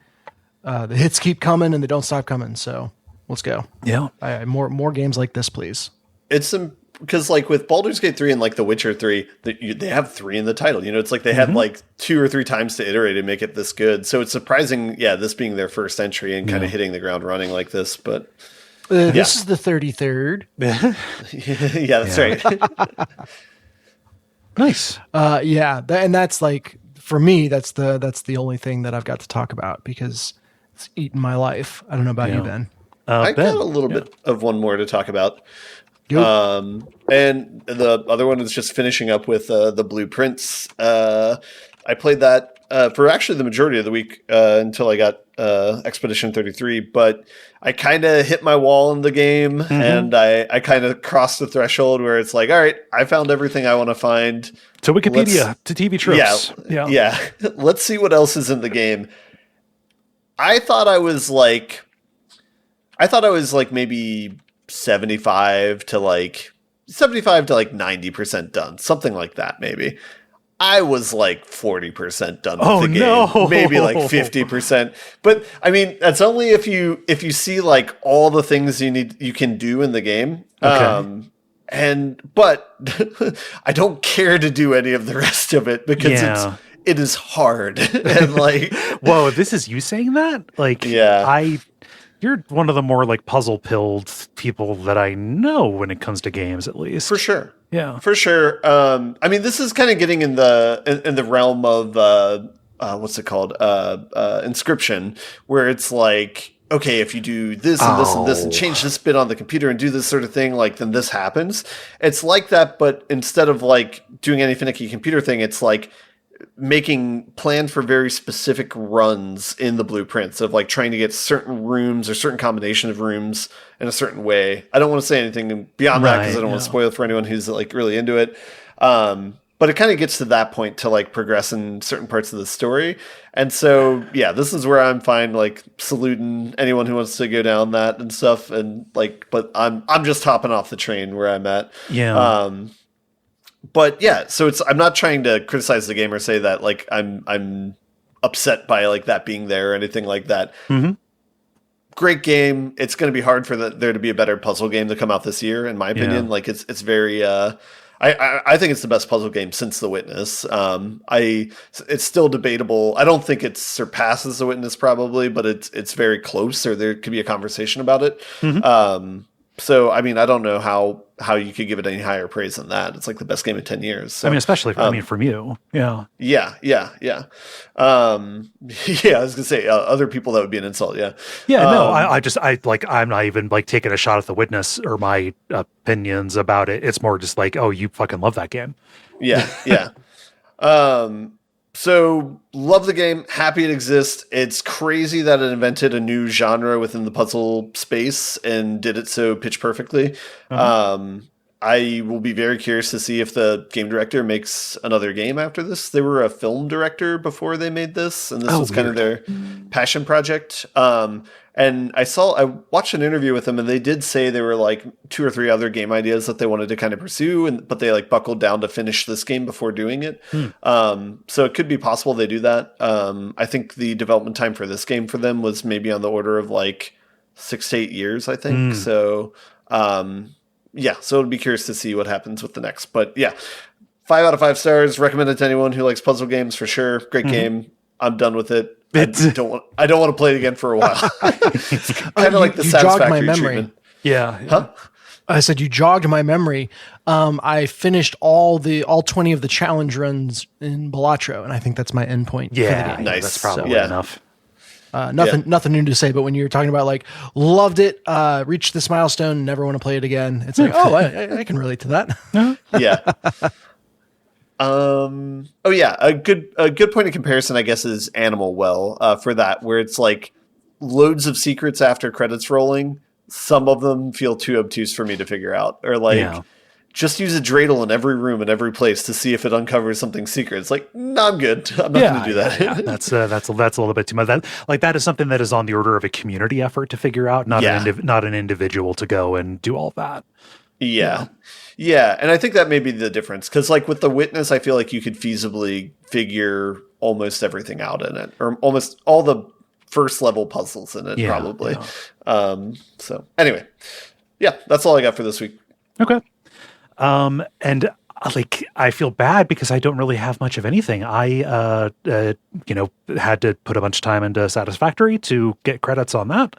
The hits keep coming and they don't stop coming. So let's go. Yeah. More games like this, please. It's because like with Baldur's Gate 3 and like The Witcher 3, they have 3 in the title. It's like they had like 2 or 3 times to iterate and make it this good. So it's surprising, this being their first entry and kind of hitting the ground running like this. But this is the 33rd. Yeah, that's right. Nice. And that's like, for me, that's the only thing that I've got to talk about because it's eaten my life. I don't know about you, Ben. I got a little bit of one more to talk about. Yep. And the other one is just finishing up with the Blueprints. I played that for actually the majority of the week until I got Expedition 33, but I kind of hit my wall in the game, and I kind of crossed the threshold where it's like, all right, I found everything I want to find. To Wikipedia, to TV tropes. Yeah. Let's see what else is in the game. I thought I was like maybe 75 to 90% done, something like that, maybe. I was like 40% done with the game, no. Maybe like 50%. But I mean, that's only if you see like all the things you can do in the game. Okay. But I don't care to do any of the rest of it because it is hard. And like, whoa, this is you saying that? Like, you're one of the more like puzzle pilled people that I know when it comes to games, at least. For sure. Yeah, for sure. I mean, this is kind of getting in the realm of what's it called? Inscription, where it's like, okay, if you do this and this and this and change this bit on the computer and do this sort of thing, like then this happens. It's like that, but instead of like doing any finicky computer thing, it's like making plans for very specific runs in the blueprints of like trying to get certain rooms or certain combination of rooms in a certain way. I don't want to say anything beyond that because I don't want to spoil it for anyone who's like really into it. But it kind of gets to that point to like progress in certain parts of the story. And so, yeah, this is where I'm fine, like saluting anyone who wants to go down that and stuff. And like, but I'm just hopping off the train where I'm at. Yeah. But yeah, so I'm not trying to criticize the game or say that like I'm upset by like that being there or anything like that. Mm-hmm. Great game. It's going to be hard for there to be a better puzzle game to come out this year, in my opinion. Yeah. Like it's very. I think it's the best puzzle game since The Witness. It's still debatable. I don't think it surpasses The Witness probably, but it's very close, or there could be a conversation about it. Mm-hmm. So, I mean, I don't know how you could give it any higher praise than that. It's like the best game in 10 years. So, I mean, especially from you. Yeah. Yeah. Yeah, I was going to say other people, that would be an insult. Yeah. Yeah. No, I'm not even like taking a shot at The Witness or my opinions about it. It's more just like, oh, you fucking love that game. Yeah. Yeah. So love the game. Happy it exists. It's crazy that it invented a new genre within the puzzle space and did it so pitch perfectly. I will be very curious to see if the game director makes another game after this. They were a film director before they made this, and this was kind of their passion project. And I watched an interview with them, and they did say there were like 2 or 3 other game ideas that they wanted to kind of pursue, but they like buckled down to finish this game before doing it. So it could be possible they do that. I think the development time for this game for them was maybe on the order of like 6 to 8 years, I think. So, yeah, so I'd be curious to see what happens with the next. But yeah, 5 out of 5 stars. Recommended to anyone who likes puzzle games for sure. Great game. I'm done with it. I don't want to play it again for a while. Kind of like the Satisfactory treatment. Yeah. Huh? I said you jogged my memory. I finished all 20 of the challenge runs in Balatro, and I think that's my endpoint. Yeah, for the game. Nice. That's probably enough. Nothing new to say, but when you're talking about like loved it, reached this milestone, never want to play it again, it's like, oh, I can relate to that. Yeah. Oh yeah, a good point of comparison, I guess, is Animal Well, for that, where it's like loads of secrets after credits rolling. Some of them feel too obtuse for me to figure out, or like just use a dreidel in every room and every place to see if it uncovers something secret. It's like, no, I'm good. I'm not going to do that. Yeah. That's a little bit too much. That is something that is on the order of a community effort to figure out, not an individual to go and do all that. Yeah. Yeah, and I think that may be the difference, because like with The Witness, I feel like you could feasibly figure almost everything out in it, or almost all the first level puzzles in it, probably. Yeah. So anyway, yeah, that's all I got for this week. Okay. And like, I feel bad because I don't really have much of anything. I, had to put a bunch of time into Satisfactory to get credits on that.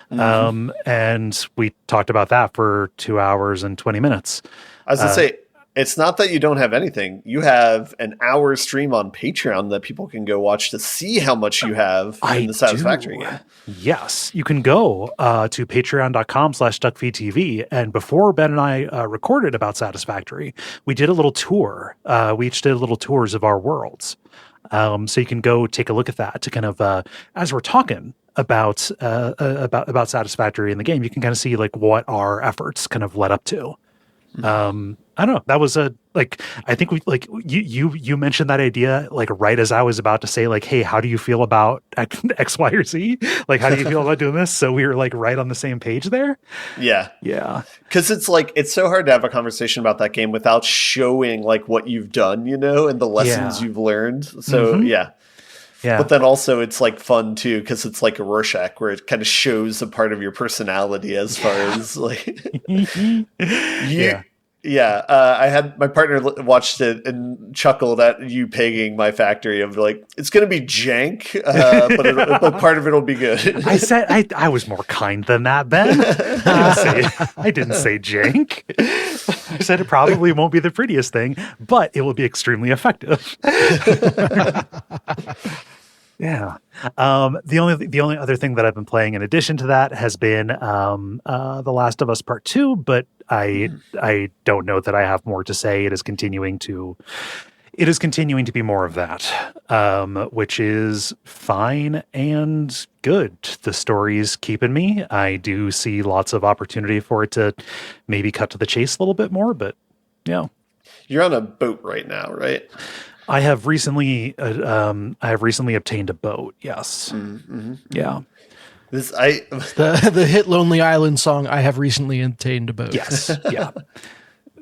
And we talked about that for 2 hours and 20 minutes. I was going to say, It's not that you don't have anything. You have an hour stream on Patreon that people can go watch to see how much you have in the Satisfactory game. Yes, you can go to patreon.com/Duckfeed.tv. And before Ben and I recorded about Satisfactory, we did a little tour. We each did little tours of our worlds. So you can go take a look at that to kind of, as we're talking about Satisfactory in the game, you can kind of see like what our efforts kind of led up to. I don't know. That was I think you mentioned that idea like right as I was about to say like, hey, how do you feel about X, Y, or Z? Like, how do you feel about doing this? So we were like right on the same page there. Yeah. Yeah. Cause it's so hard to have a conversation about that game without showing like what you've done, and the lessons you've learned. So yeah. But then also it's like fun too, because it's like a Rorschach where it kind of shows a part of your personality as far as like I had my partner watched it and chuckled at you pegging my factory of like, it's going to be jank, but part of it will be good. I said I was more kind than that, Ben. I didn't say jank. I said it probably won't be the prettiest thing, but it will be extremely effective. Yeah. The only other thing that I've been playing in addition to that has been The Last of Us Part 2, but I don't know that I have more to say. It is continuing to be more of that, which is fine and good. The story's keeping me. I do see lots of opportunity for it to maybe cut to the chase a little bit more, but yeah. You're on a boat right now, right? I have recently obtained a boat. Yes. Mm-hmm. Yeah. The hit Lonely Island song. I have recently obtained a boat. Yes. Yeah.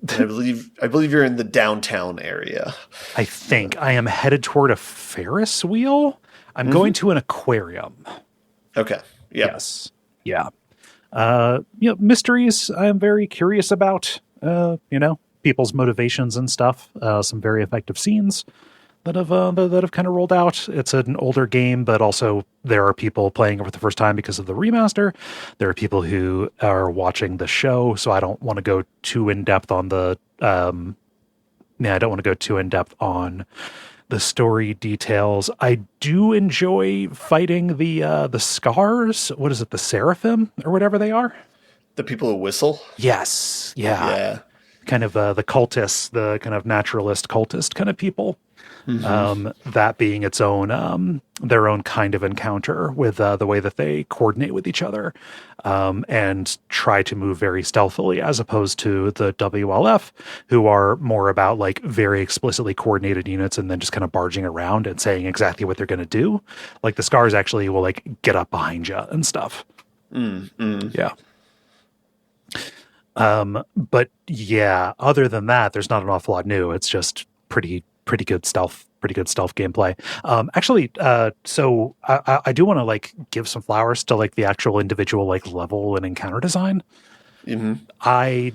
I believe you're in the downtown area. I think I am headed toward a Ferris wheel. I'm going to an aquarium. Okay. Yeah. Yes. Yeah. Mysteries I'm very curious about. People's motivations and stuff. Some very effective scenes that have kind of rolled out. It's an older game, but also there are people playing it for the first time because of the remaster. There are people who are watching the show, so I don't want to go too in depth on the. I don't want to go too in depth on the story details. I do enjoy fighting the scars. What is it? The seraphim or whatever they are. The people who whistle. Yes. Yeah. Kind of the cultists, the kind of naturalist cultist kind of people. That being its own, their own kind of encounter with the way that they coordinate with each other and try to move very stealthily, as opposed to the WLF, who are more about like very explicitly coordinated units and then just kind of barging around and saying exactly what they're going to do. Like the scars actually will like get up behind you and stuff. Yeah. But yeah, other than that, there's not an awful lot new. It's just pretty good stealth gameplay. So I do want to like give some flowers to like the actual individual like level and encounter design. I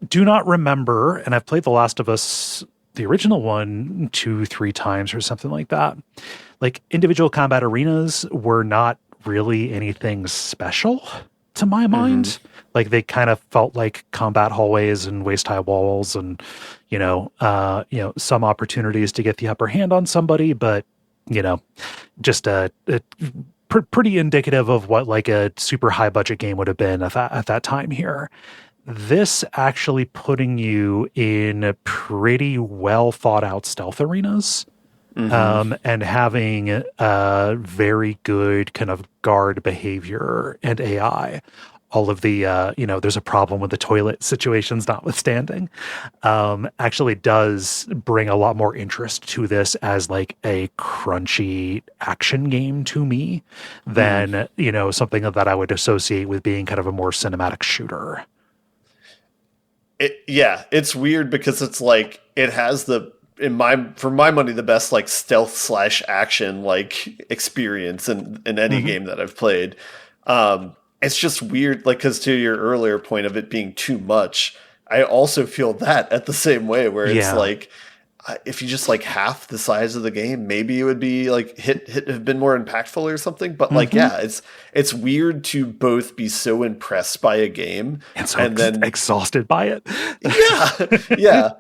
do not remember, and I've played The Last of Us, the original one, 2-3 times or something like that. Like individual combat arenas were not really anything special to my mind. Like they kind of felt like combat hallways and waist-high walls and, some opportunities to get the upper hand on somebody, but, just pretty indicative of what like a super high budget game would have been at that time here. This actually putting you in pretty well thought out stealth arenas. And having very good kind of guard behavior and AI. All of the, there's a problem with the toilet situations notwithstanding, actually does bring a lot more interest to this as like a crunchy action game to me than, something that I would associate with being kind of a more cinematic shooter. It's weird because it's like, it has for my money, the best like stealth / action like experience in any game that I've played. It's just weird, like, because to your earlier point of it being too much, I also feel that at the same way, where it's like, if you just like half the size of the game, maybe it would be like have been more impactful or something. But like, it's weird to both be so impressed by a game and then exhausted by it. Yeah.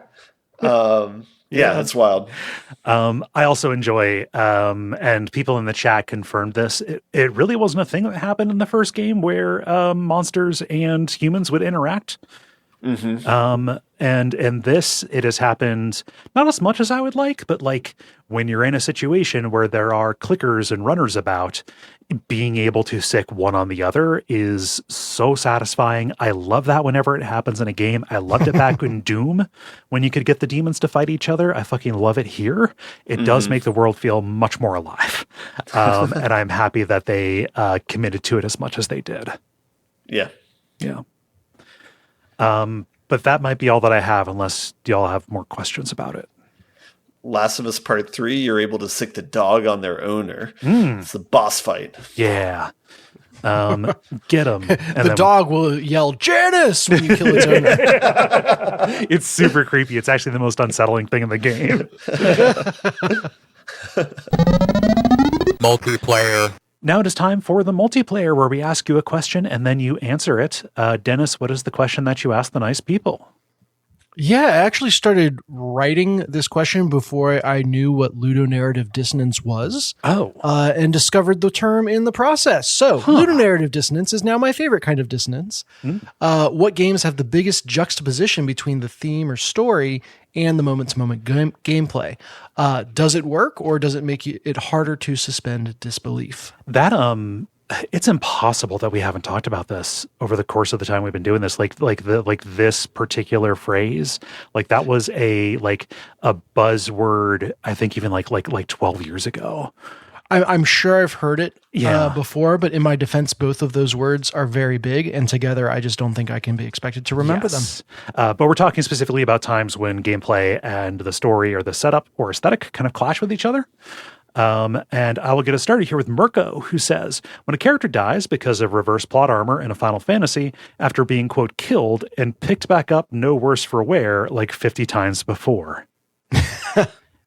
Yeah, that's wild. I also enjoy, and people in the chat confirmed this. It really wasn't a thing that happened in the first game where monsters and humans would interact. And in this, it has happened not as much as I would like, but like when you're in a situation where there are clickers and runners about, being able to sick one on the other is so satisfying. I love that whenever it happens in a game. I loved it back in Doom when you could get the demons to fight each other. I fucking love it here. It does make the world feel much more alive. And I'm happy that they committed to it as much as they did. Yeah. Yeah. But that might be all that I have, unless y'all have more questions about it. Last of Us Part 3, you're able to sick the dog on their owner. It's the boss fight. Yeah. Get them. The dog will yell, Janice, when you kill its owner. It's super creepy. It's actually the most unsettling thing in the game. Multiplayer. Now it is time for the multiplayer, where we ask you a question and then you answer it. Dennis, what is the question that you ask the nice people? Yeah, I actually started writing this question before I knew what ludonarrative dissonance was. And discovered the term in the process. So, ludonarrative dissonance is now my favorite kind of dissonance. What games have the biggest juxtaposition between the theme or story and the moment-to-moment gameplay? Does it work, or does it make it harder to suspend disbelief? That it's impossible that we haven't talked about this over the course of the time we've been doing this. Like this particular phrase, like that was a buzzword. I think even like 12 years ago. I'm sure I've heard it before, but in my defense, both of those words are very big, and together I just don't think I can be expected to remember them. But we're talking specifically about times when gameplay and the story or the setup or aesthetic kind of clash with each other. And I will get us started here with Mirko, who says, when a character dies because of reverse plot armor in a Final Fantasy after being, quote, killed and picked back up no worse for wear like 50 times before.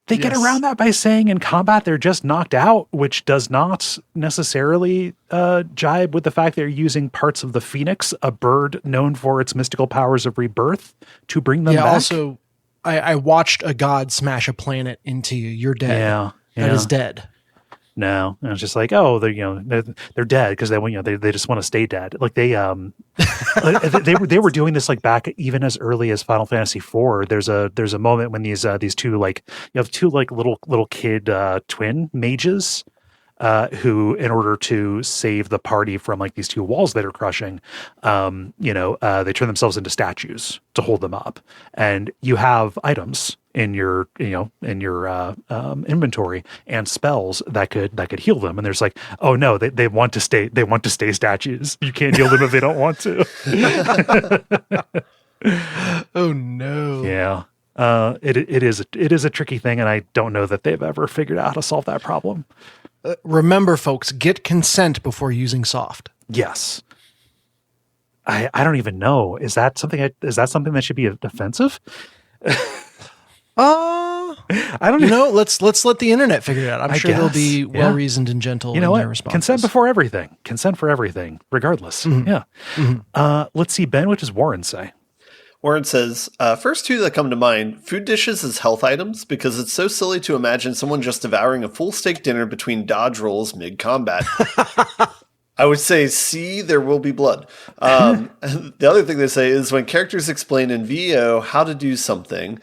They get around that by saying in combat they're just knocked out, which does not necessarily jibe with the fact they're using parts of the Phoenix, a bird known for its mystical powers of rebirth, to bring them back. Also, I watched a god smash a planet into you. You're dead. Yeah. That is dead. No, and it's just like, oh, they're dead because they just want to stay dead. Like they were doing this like back even as early as Final Fantasy IV. There's a moment when these two you have two little kid twin mages who, in order to save the party from like these two walls that are crushing, they turn themselves into statues to hold them up, and you have items in your inventory and spells that could heal them. And there's like, oh no, they want to stay statues. You can't heal them if they don't want to. Oh no. Yeah. It is a tricky thing, and I don't know that they've ever figured out how to solve that problem. Remember, folks, get consent before using soft. Yes. I don't even know. Is that something that should be offensive? I don't know. Let's let the internet figure it out. I'm sure they'll be well reasoned and gentle in their responses. Consent before everything. Consent for everything, regardless. Yeah. Let's see, Ben, what does Warren say? Warren says, first two that come to mind, food dishes as health items, because it's so silly to imagine someone just devouring a full steak dinner between dodge rolls mid-combat. I would say, see, there will be blood. The other thing they say is when characters explain in VO how to do something,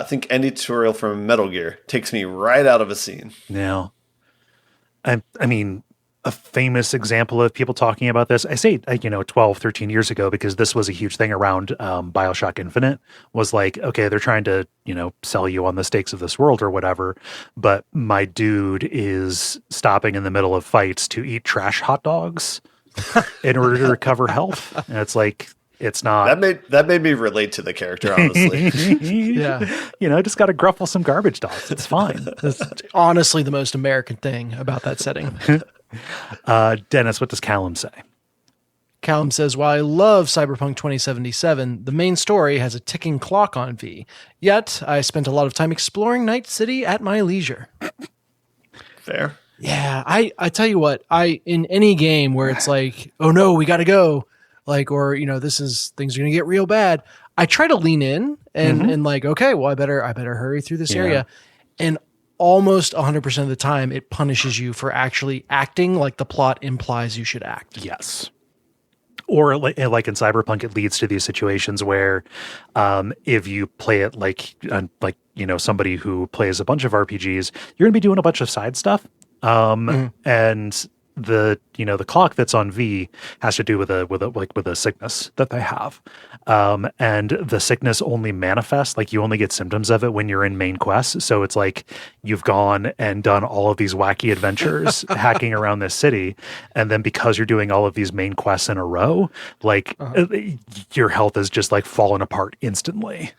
think any tutorial from Metal Gear takes me right out of a scene. Now, I mean, a famous example of people talking about this, I say, 12, 13 years ago, because this was a huge thing around BioShock Infinite, was like, okay, they're trying to, sell you on the stakes of this world or whatever, but my dude is stopping in the middle of fights to eat trash hot dogs in order to recover health. And it's like, it's not. That made me relate to the character, honestly. Yeah. Just got to gruffle some garbage dogs. It's fine. That's honestly the most American thing about that setting. Dennis, what does Callum say? Callum says, while I love Cyberpunk 2077, the main story has a ticking clock on V. Yet, I spent a lot of time exploring Night City at my leisure. Fair. Yeah, I tell you what, in any game where it's like, oh no, we got to go, like, or, things are going to get real bad, I try to lean in and like, okay, well, I better hurry through this area. And almost 100% of the time, it punishes you for actually acting like the plot implies you should act. Yes. Or like in Cyberpunk, it leads to these situations where if you play it like somebody who plays a bunch of RPGs, you're going to be doing a bunch of side stuff. And the clock that's on V has to do with a sickness that they have. And the sickness only manifests, like you only get symptoms of it when you're in main quests. So it's like you've gone and done all of these wacky adventures hacking around this city. And then because you're doing all of these main quests in a row, like your health is just like fallen apart instantly.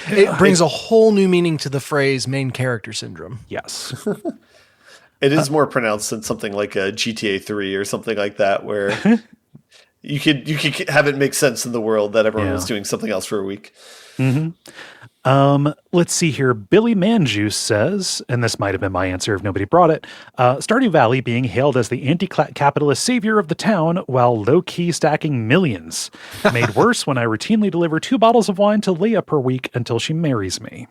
It brings a whole new meaning to the phrase main character syndrome. Yes. It is more pronounced than something like a GTA 3 or something like that, where you could have it make sense in the world that everyone was doing something else for a week. Let's see here. Billy Manjuice says, and this might have been my answer if nobody brought it, Stardew Valley being hailed as the anti-capitalist savior of the town while low-key stacking millions. Made worse when I routinely deliver 2 bottles of wine to Leah per week until she marries me.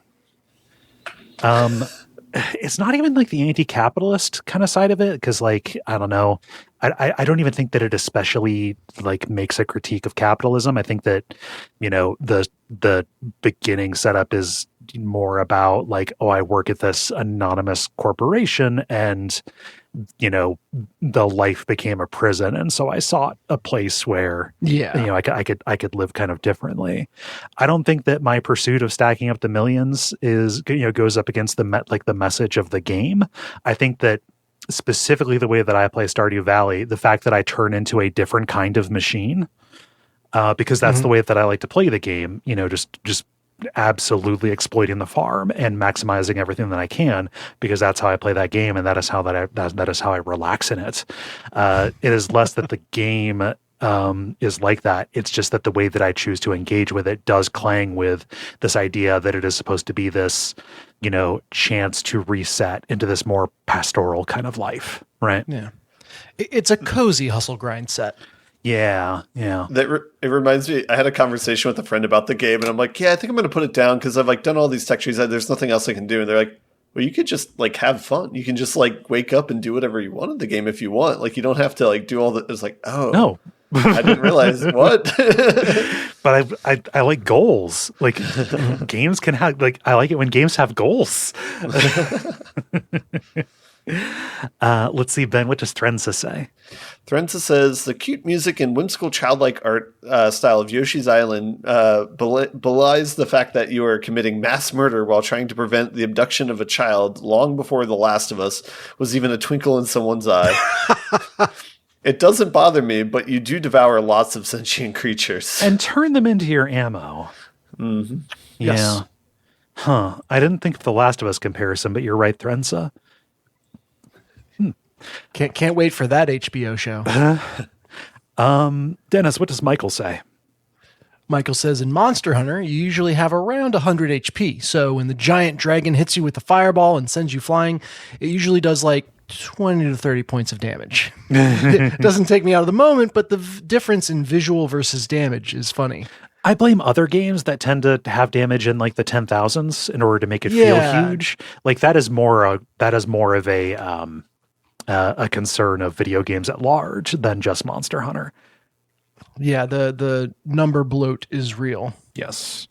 It's not even like the anti-capitalist kind of side of it, because like, I don't know. I don't even think that it especially like makes a critique of capitalism. I think that, the beginning setup is more about like, oh, I work at this anonymous corporation and, the life became a prison. And so I sought a place where, I could live kind of differently. I don't think that my pursuit of stacking up the millions is, goes up against the message of the game. I think that specifically the way that I play Stardew Valley, the fact that I turn into a different kind of machine, because that's the way that I like to play the game, just absolutely exploiting the farm and maximizing everything that I can, because that's how I play that game, and that is how I relax in it. It is less that the game is like that. It's just that the way that I choose to engage with it does clang with this idea that it is supposed to be this, chance to reset into this more pastoral kind of life, right? Yeah. It's a cozy hustle grind set. Yeah. It reminds me, I had a conversation with a friend about the game, and I'm like, I think I'm going to put it down because I've like done all these tech trees. There's nothing else I can do. And they're like, well, you could just like have fun. You can just like wake up and do whatever you want in the game if you want. Like you don't have to like do all the. It's like, oh no, I didn't realize what. But I like goals. Like games can have like, I like it when games have goals. Let's see, Ben, what does Threnza say? Threnza says, the cute music and whimsical childlike art style of Yoshi's Island belies the fact that you are committing mass murder while trying to prevent the abduction of a child long before The Last of Us was even a twinkle in someone's eye. It doesn't bother me, but you do devour lots of sentient creatures. And turn them into your ammo. Mm-hmm. Yeah. Yes. Huh. I didn't think of The Last of Us comparison, but you're right, Threnza. Can't wait for that HBO show. Dennis, what does Michael say? Michael says, in Monster Hunter, you usually have around 100 HP. So when the giant dragon hits you with the fireball and sends you flying, it usually does like 20 to 30 points of damage. It doesn't take me out of the moment, but the difference in visual versus damage is funny. I blame other games that tend to have damage in like the 10,000s in order to make it feel huge. Like that is more of a concern of video games at large than just Monster Hunter. Yeah, the number bloat is real. Yes.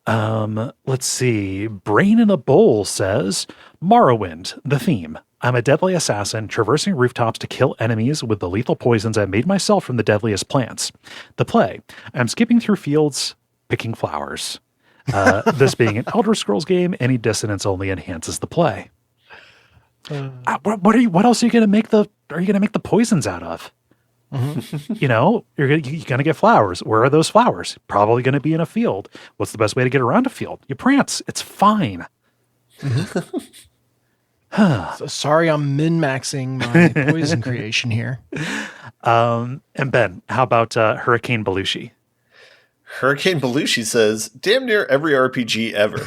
Let's see. Brain in a Bowl says, Morrowind, the theme. I'm a deadly assassin traversing rooftops to kill enemies with the lethal poisons I made myself from the deadliest plants. The play. I'm skipping through fields, picking flowers. This being an Elder Scrolls game, any dissonance only enhances the play. What else are you going to make the poisons out of? Mm-hmm. You're going to get flowers. Where are those flowers? Probably going to be in a field. What's the best way to get around a field? You prance. It's fine. Mm-hmm. So sorry, I'm min-maxing my poison creation here. And Ben, how about Hurricane Belushi? Hurricane Belushi says, damn near every RPG ever.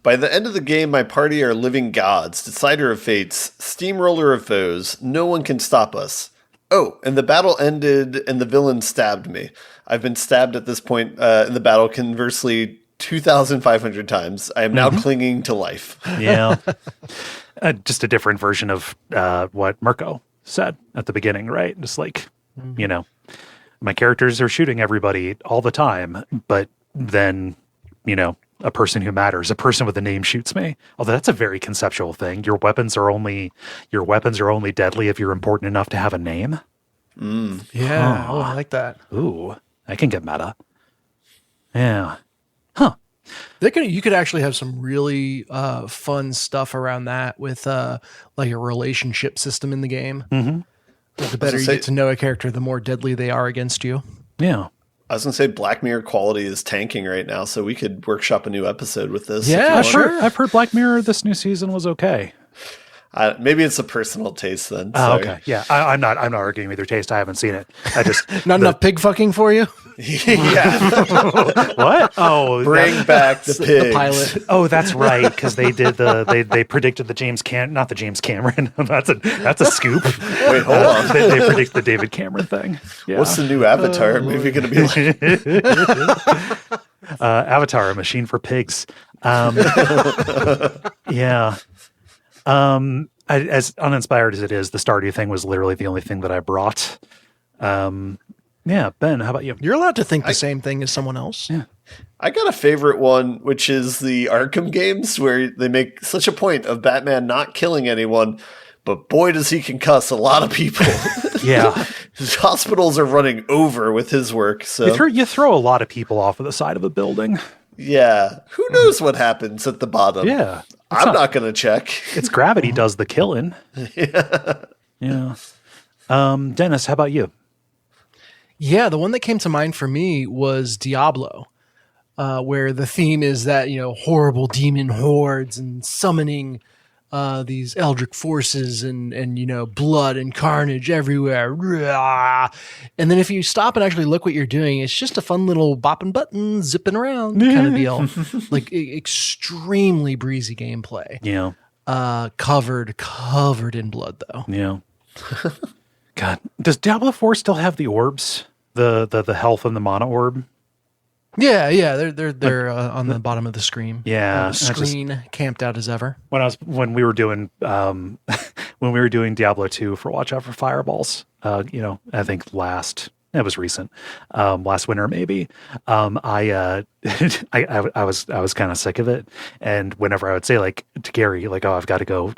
By the end of the game, my party are living gods, decider of fates, steamroller of foes. No one can stop us. Oh, and the battle ended and the villain stabbed me. I've been stabbed at this point in the battle conversely 2,500 times. I am now clinging to life. Yeah. Just a different version of what Mirko said at the beginning, right? Just like, you know, my characters are shooting everybody all the time, but then, you know, a person who matters, a person with a name shoots me. Although that's a very conceptual thing. Your weapons are only deadly if you're important enough to have a name. Yeah. Oh, I like that. Ooh, I can get meta. Yeah. You could actually have some really fun stuff around that with like a relationship system in the game. Mm-hmm. The better you get to know a character, the more deadly they are against you. Yeah. I was going to say Black Mirror quality is tanking right now, so we could workshop a new episode with this. Yeah, sure. I've heard Black Mirror this new season was okay. Maybe it's a personal taste then. Oh, okay. Yeah. I'm not arguing with your taste. I haven't seen it. I just not enough pig fucking for you. Yeah. What? Oh, bring back the pigs. The pilot. Oh, that's right. Because they did they predicted the not the James Cameron. that's a scoop. Wait, hold on. They predict the David Cameron thing. Yeah. What's the new Avatar movie going to be like? Avatar, a machine for pigs. Yeah. As uninspired as it is, the Stardew thing was literally the only thing that I brought. Yeah, Ben, how about you? You're allowed to think the same thing as someone else. Yeah. I got a favorite one, which is the Arkham games, where they make such a point of Batman not killing anyone, but boy, does he concuss a lot of people. Yeah. His hospitals are running over with his work. So You throw a lot of people off of the side of a building. yeah, who knows what happens at the bottom? Yeah. I'm not going to check. It's gravity does the killing. Yeah. Dennis, how about you? Yeah, the one that came to mind for me was Diablo, where the theme is that, you know, horrible demon hordes and summoning these eldritch forces and you know, blood and carnage everywhere. And then if you stop and actually look what you're doing, it's just a fun little bopping button, zipping around kind of deal. Like extremely breezy gameplay. Yeah. Covered in blood though. Yeah. God, does Diablo 4 still have the orbs? The health and the mana orb? Yeah, they're on the bottom of the screen. Yeah, screen camped out as ever. When we were doing Diablo 2 for Watch Out for Fireballs, you know, I think it was recent, last winter maybe. I was kind of sick of it, and whenever I would say like to Gary, like, oh, I've got to go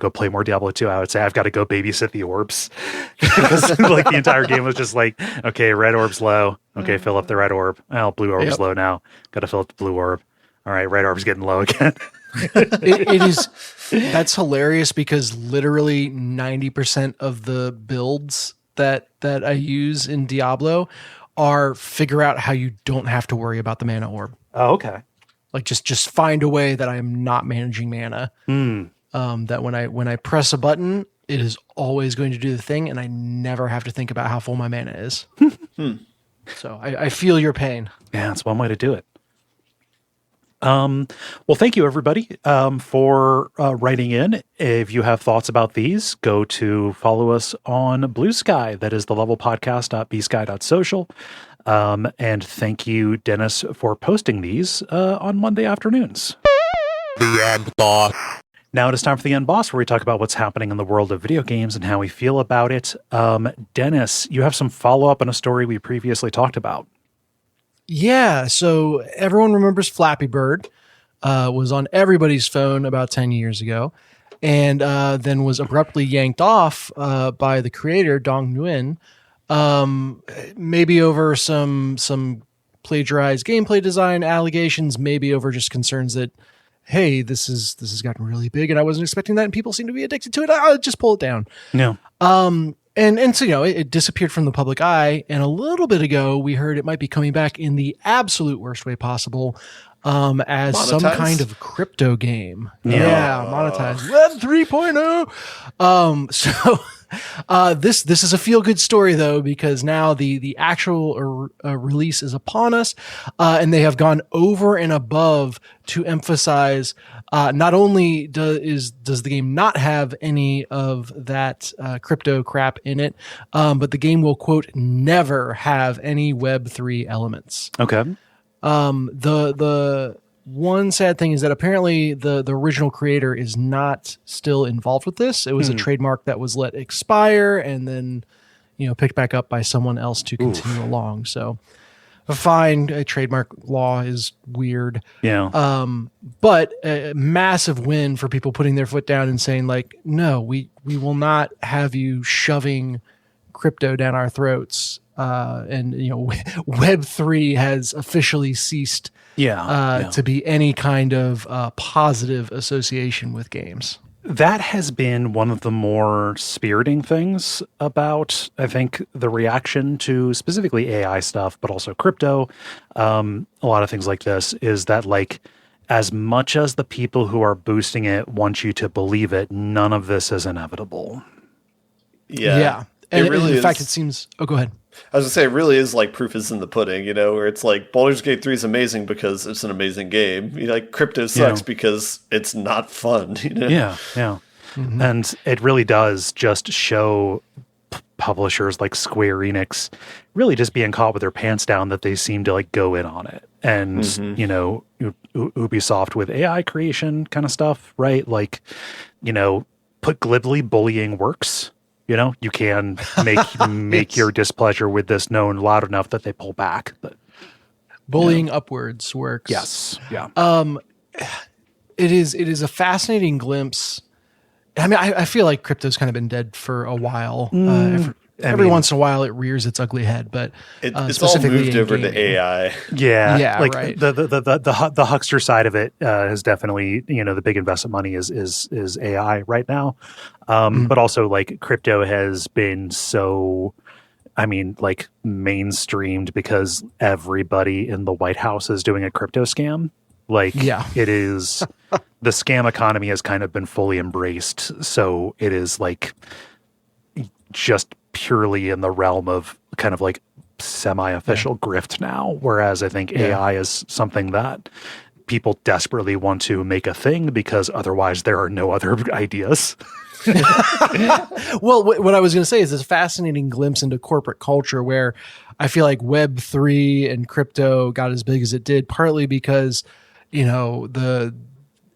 play more Diablo 2, I would say I've got to go babysit the orbs, because like the entire game was just like, okay, red orb's low, okay, fill up the red orb. Well, blue orb's low now, got to fill up the blue orb. All right, red orb's getting low again. it is. That's hilarious because literally 90% of the builds that I use in Diablo are figure out how you don't have to worry about the mana orb. Oh, okay. Like just find a way that I am not managing mana. That when I press a button, it is always going to do the thing, and I never have to think about how full my mana is. So I feel your pain. Yeah, that's one way to do it. Well, thank you everybody for writing in. If you have thoughts about these, go to follow us on Blue Sky. That is thelevelpodcast.bsky.social. And thank you, Dennis, for posting these on Monday afternoons. The End Boss. Now it is time for the End Boss, where we talk about what's happening in the world of video games and how we feel about it. Dennis, you have some follow-up on a story we previously talked about. Yeah, so everyone remembers Flappy Bird, was on everybody's phone about 10 years ago, and then was abruptly yanked off by the creator, Dong Nguyen, maybe over some plagiarized gameplay design allegations, maybe over just concerns that, hey, this has gotten really big, and I wasn't expecting that, and people seem to be addicted to it. I'll just pull it down. No. And so, you know, it disappeared from the public eye. And a little bit ago, we heard it might be coming back in the absolute worst way possible, as some kind of crypto game. Yeah, monetized. Web 3.0. This is a feel good story though, because now the actual release is upon us, and they have gone over and above to emphasize not only does the game not have any of that crypto crap in it, but the game will, quote, never have any Web3 elements. Okay. The one sad thing is that apparently the original creator is not still involved with this. It was a trademark that was let expire and then, picked back up by someone else to continue along. So fine, a trademark law is weird. Yeah. But a massive win for people putting their foot down and saying like, no, we will not have you shoving crypto down our throats. And Web3 has officially ceased to be any kind of positive association with games. That has been one of the more spiriting things about, I think, the reaction to specifically AI stuff, but also crypto. A lot of things like this is that, like, as much as the people who are boosting it want you to believe it, none of this is inevitable. Yeah. And it really in fact, it seems... Oh, go ahead. I was going to say, it really is like proof is in the pudding, where it's like Baldur's Gate 3 is amazing because it's an amazing game. Like crypto sucks because it's not fun. Yeah. Mm-hmm. And it really does just show publishers like Square Enix really just being caught with their pants down that they seem to like go in on it. And, Ubisoft with AI creation kind of stuff, right? Like, put glibly, bullying works. You can make your displeasure with this known loud enough that they pull back. But, bullying upwards works. Yes. Yeah. It is a fascinating glimpse. I mean, I feel like crypto's kind of been dead for a while. Every once in a while, it rears its ugly head, but it's all moved over to AI. Yeah, like right. the huckster side of it is definitely the big investment money is AI right now, but also like crypto has been so. I mean, like mainstreamed because everybody in the White House is doing a crypto scam. Like, it is the scam economy has kind of been fully embraced. So it is like just purely in the realm of kind of like semi-official grift now. Whereas I think AI is something that people desperately want to make a thing because otherwise there are no other ideas. Well, what I was going to say is this fascinating glimpse into corporate culture where I feel like Web3 and crypto got as big as it did, partly because,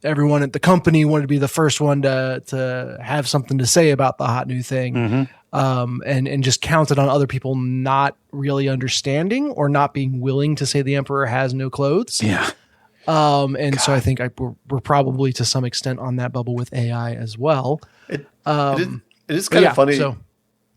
everyone at the company wanted to be the first one to have something to say about the hot new thing. And just counted on other people not really understanding or not being willing to say the emperor has no clothes. Yeah. So I think we're probably to some extent on that bubble with AI as well. It is kind of funny. So,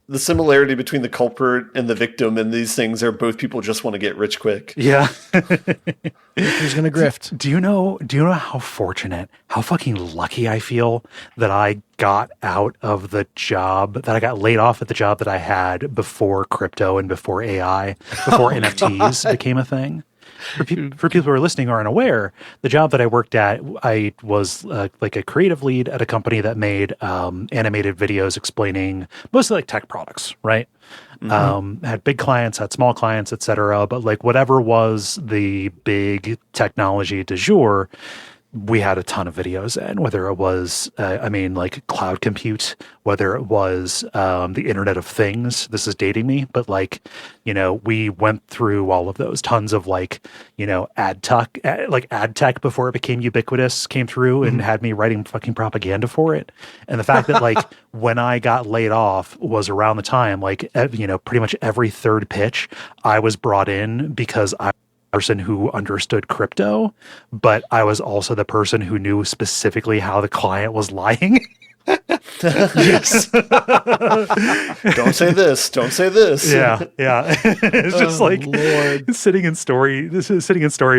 the similarity between the culprit and the victim in these things are both people just want to get rich quick. Yeah. Who's going to grift? Do you know how fortunate, how fucking lucky I feel that I got out of the job, that I got laid off at the job that I had before crypto and before AI, before NFTs became a thing? For people who are listening or unaware, the job that I worked at, I was like a creative lead at a company that made animated videos explaining mostly like tech products, right? Had big clients, had small clients, etc. But like whatever was the big technology du jour, we had a ton of videos in, whether it was, like cloud compute, whether it was the Internet of Things. This is dating me, but like, we went through all of those tons of like, ad tech before it became ubiquitous came through and had me writing fucking propaganda for it. And the fact that like when I got laid off was around the time, like, pretty much every third pitch I was brought in because I person who understood crypto, but I was also the person who knew specifically how the client was lying. Yes. Don't say this. Don't say this. Yeah. It's just sitting in story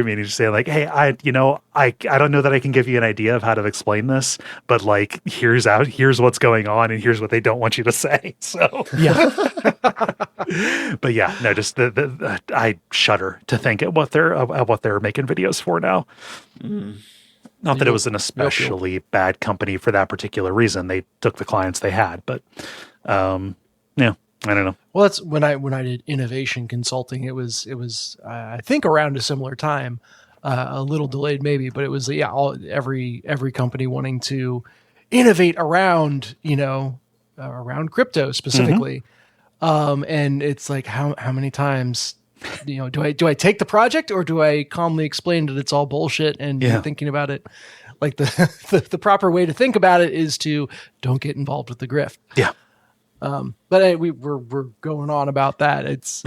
meetings, just saying like, hey, I don't know that I can give you an idea of how to explain this, but like, here's what's going on, and here's what they don't want you to say. So yeah. But yeah, no, just I shudder to think at what they're making videos for now. Not that it was an especially bad company for that particular reason. They took the clients they had, but Yeah, I don't know. Well, that's when I did innovation consulting. It was I think around a similar time, a little delayed maybe, but it was every company wanting to innovate around around crypto specifically, and it's like how many times do I take the project, or do I calmly explain that it's all bullshit and you're thinking about it like the proper way to think about it is to don't get involved with the grift. Yeah. But we're going on about that. It's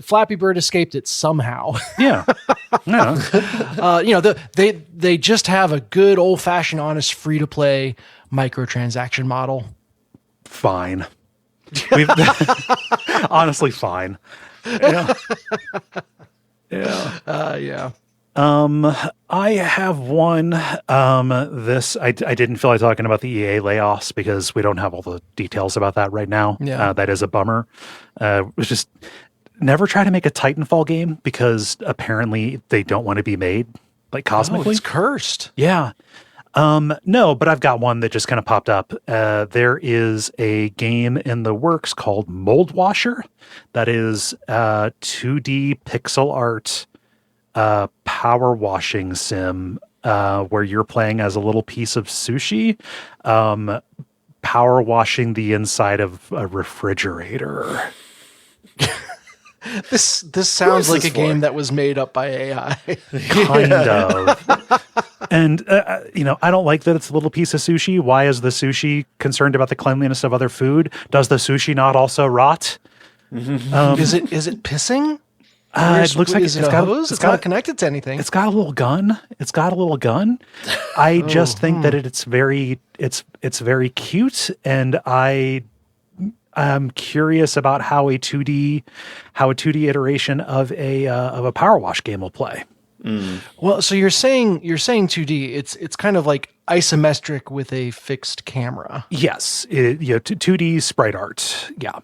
Flappy Bird escaped it somehow. Yeah. No. They just have a good old fashioned honest free to play microtransaction model. Fine. Honestly, fine. Yeah. Yeah. I have one. I didn't feel like talking about the EA layoffs because we don't have all the details about that right now. Yeah. That is a bummer. Was just never try to make a Titanfall game because apparently they don't want to be made like cosmically. It's cursed. Yeah. No, but I've got one that just kind of popped up. There is a game in the works called Moldwasher that is 2D pixel art power washing sim where you're playing as a little piece of sushi power washing the inside of a refrigerator. This sounds like a game that was made up by AI. Kind of. And, I don't like that it's a little piece of sushi. Why is the sushi concerned about the cleanliness of other food? Does the sushi not also rot? Is it pissing? It looks like it's not connected to anything. It's got a little gun. I just think that it's very cute, and I'm curious about how a 2D iteration of a power wash game will play. Well, so you're saying 2D. It's kind of like isometric with a fixed camera. Yes, 2D sprite art. Yeah.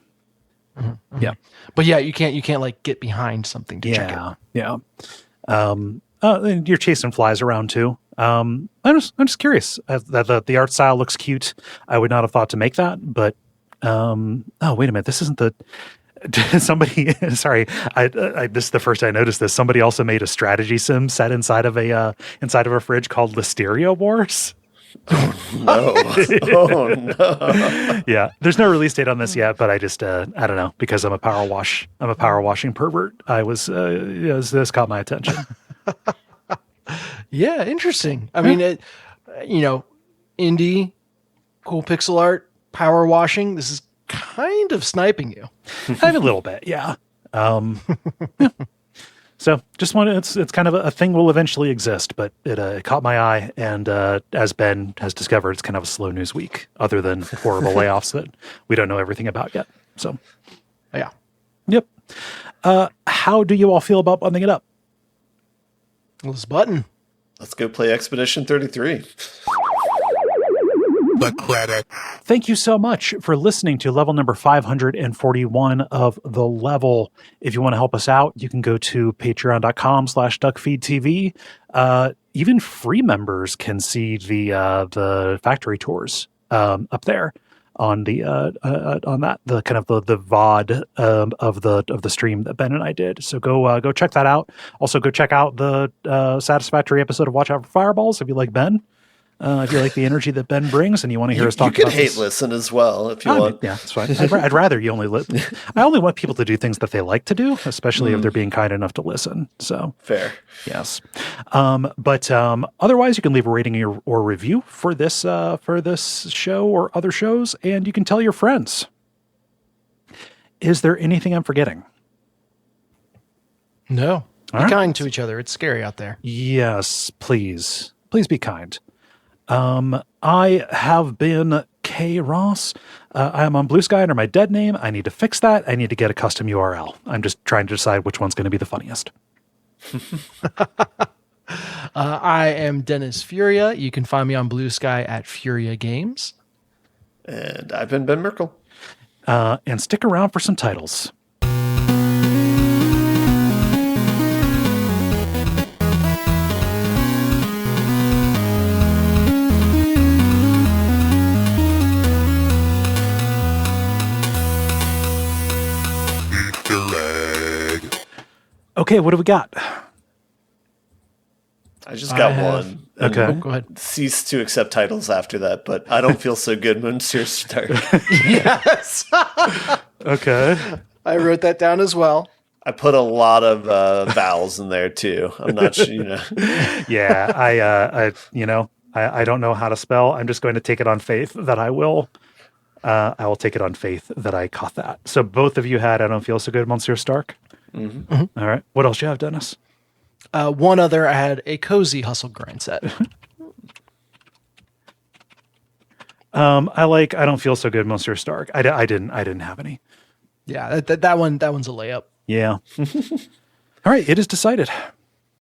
Mm-hmm. Yeah, but you can't like get behind something to check it. Yeah. And you're chasing flies around too. I'm just curious. The art style looks cute. I would not have thought to make that, but oh wait a minute, this isn't the somebody. Sorry, this is the first I noticed this. Somebody also made a strategy sim set inside of a fridge called Listeria Wars. No. Oh no. Yeah. There's no release date on this yet, but I just I don't know, because I'm a power washing pervert. I was this caught my attention. Yeah, interesting. I mean, indie, cool pixel art, power washing. This is kind of sniping you. I have a little bit, yeah. Yeah. So just it's kind of a thing will eventually exist, but it caught my eye, and as Ben has discovered, it's kind of a slow news week, other than horrible layoffs that we don't know everything about yet. So, yeah. Yep. How do you all feel about buttoning it up? Let's button. Let's go play Expedition 33. The credit. Thank you so much for listening to level number 541 of The Level. If you want to help us out, you can go to patreon.com/Duckfeed.tv. Even free members can see the factory tours up there on the kind of the VOD of the stream that Ben and I did. So go check that out. Also go check out the Satisfactory episode of Watch Out for Fireballs if you like Ben. If you like the energy that Ben brings and you want to hear us talk about this. You can hate listen as well if you want. Yeah, that's fine. I'd rather you only listen. I only want people to do things that they like to do, especially if they're being kind enough to listen. So fair. Yes. But otherwise, you can leave a rating or review for this show or other shows, and you can tell your friends. Is there anything I'm forgetting? No. Be right. kind to each other. It's scary out there. Yes, please. Please be kind. I have been Kaye Ross. I am on Blue Sky under my dead name. I need to fix that. I need to get a custom URL. I'm just trying to decide which one's going to be the funniest. I am Dennis Furia. You can find me on Blue Sky at Furia Games. And I've been Ben Merkel. And stick around for some titles. Okay, what do we got? I just got one. Okay. Oh, go ahead. Cease to accept titles after that, but I don't feel so good, Monsieur Stark. Yes. Okay. I wrote that down as well. I put a lot of vowels in there too. I'm not sure, Yeah, I don't know how to spell. I'm just going to take it on faith that I will take it on faith that I caught that. So both of you had I don't feel so good, Monsieur Stark. Mm-hmm. Mm-hmm. All right. What else you have, Dennis? One other, I had a cozy hustle grind set. I don't feel so good, Monsieur Stark. I didn't have any. Yeah, that one's a layup. Yeah. All right. It is decided.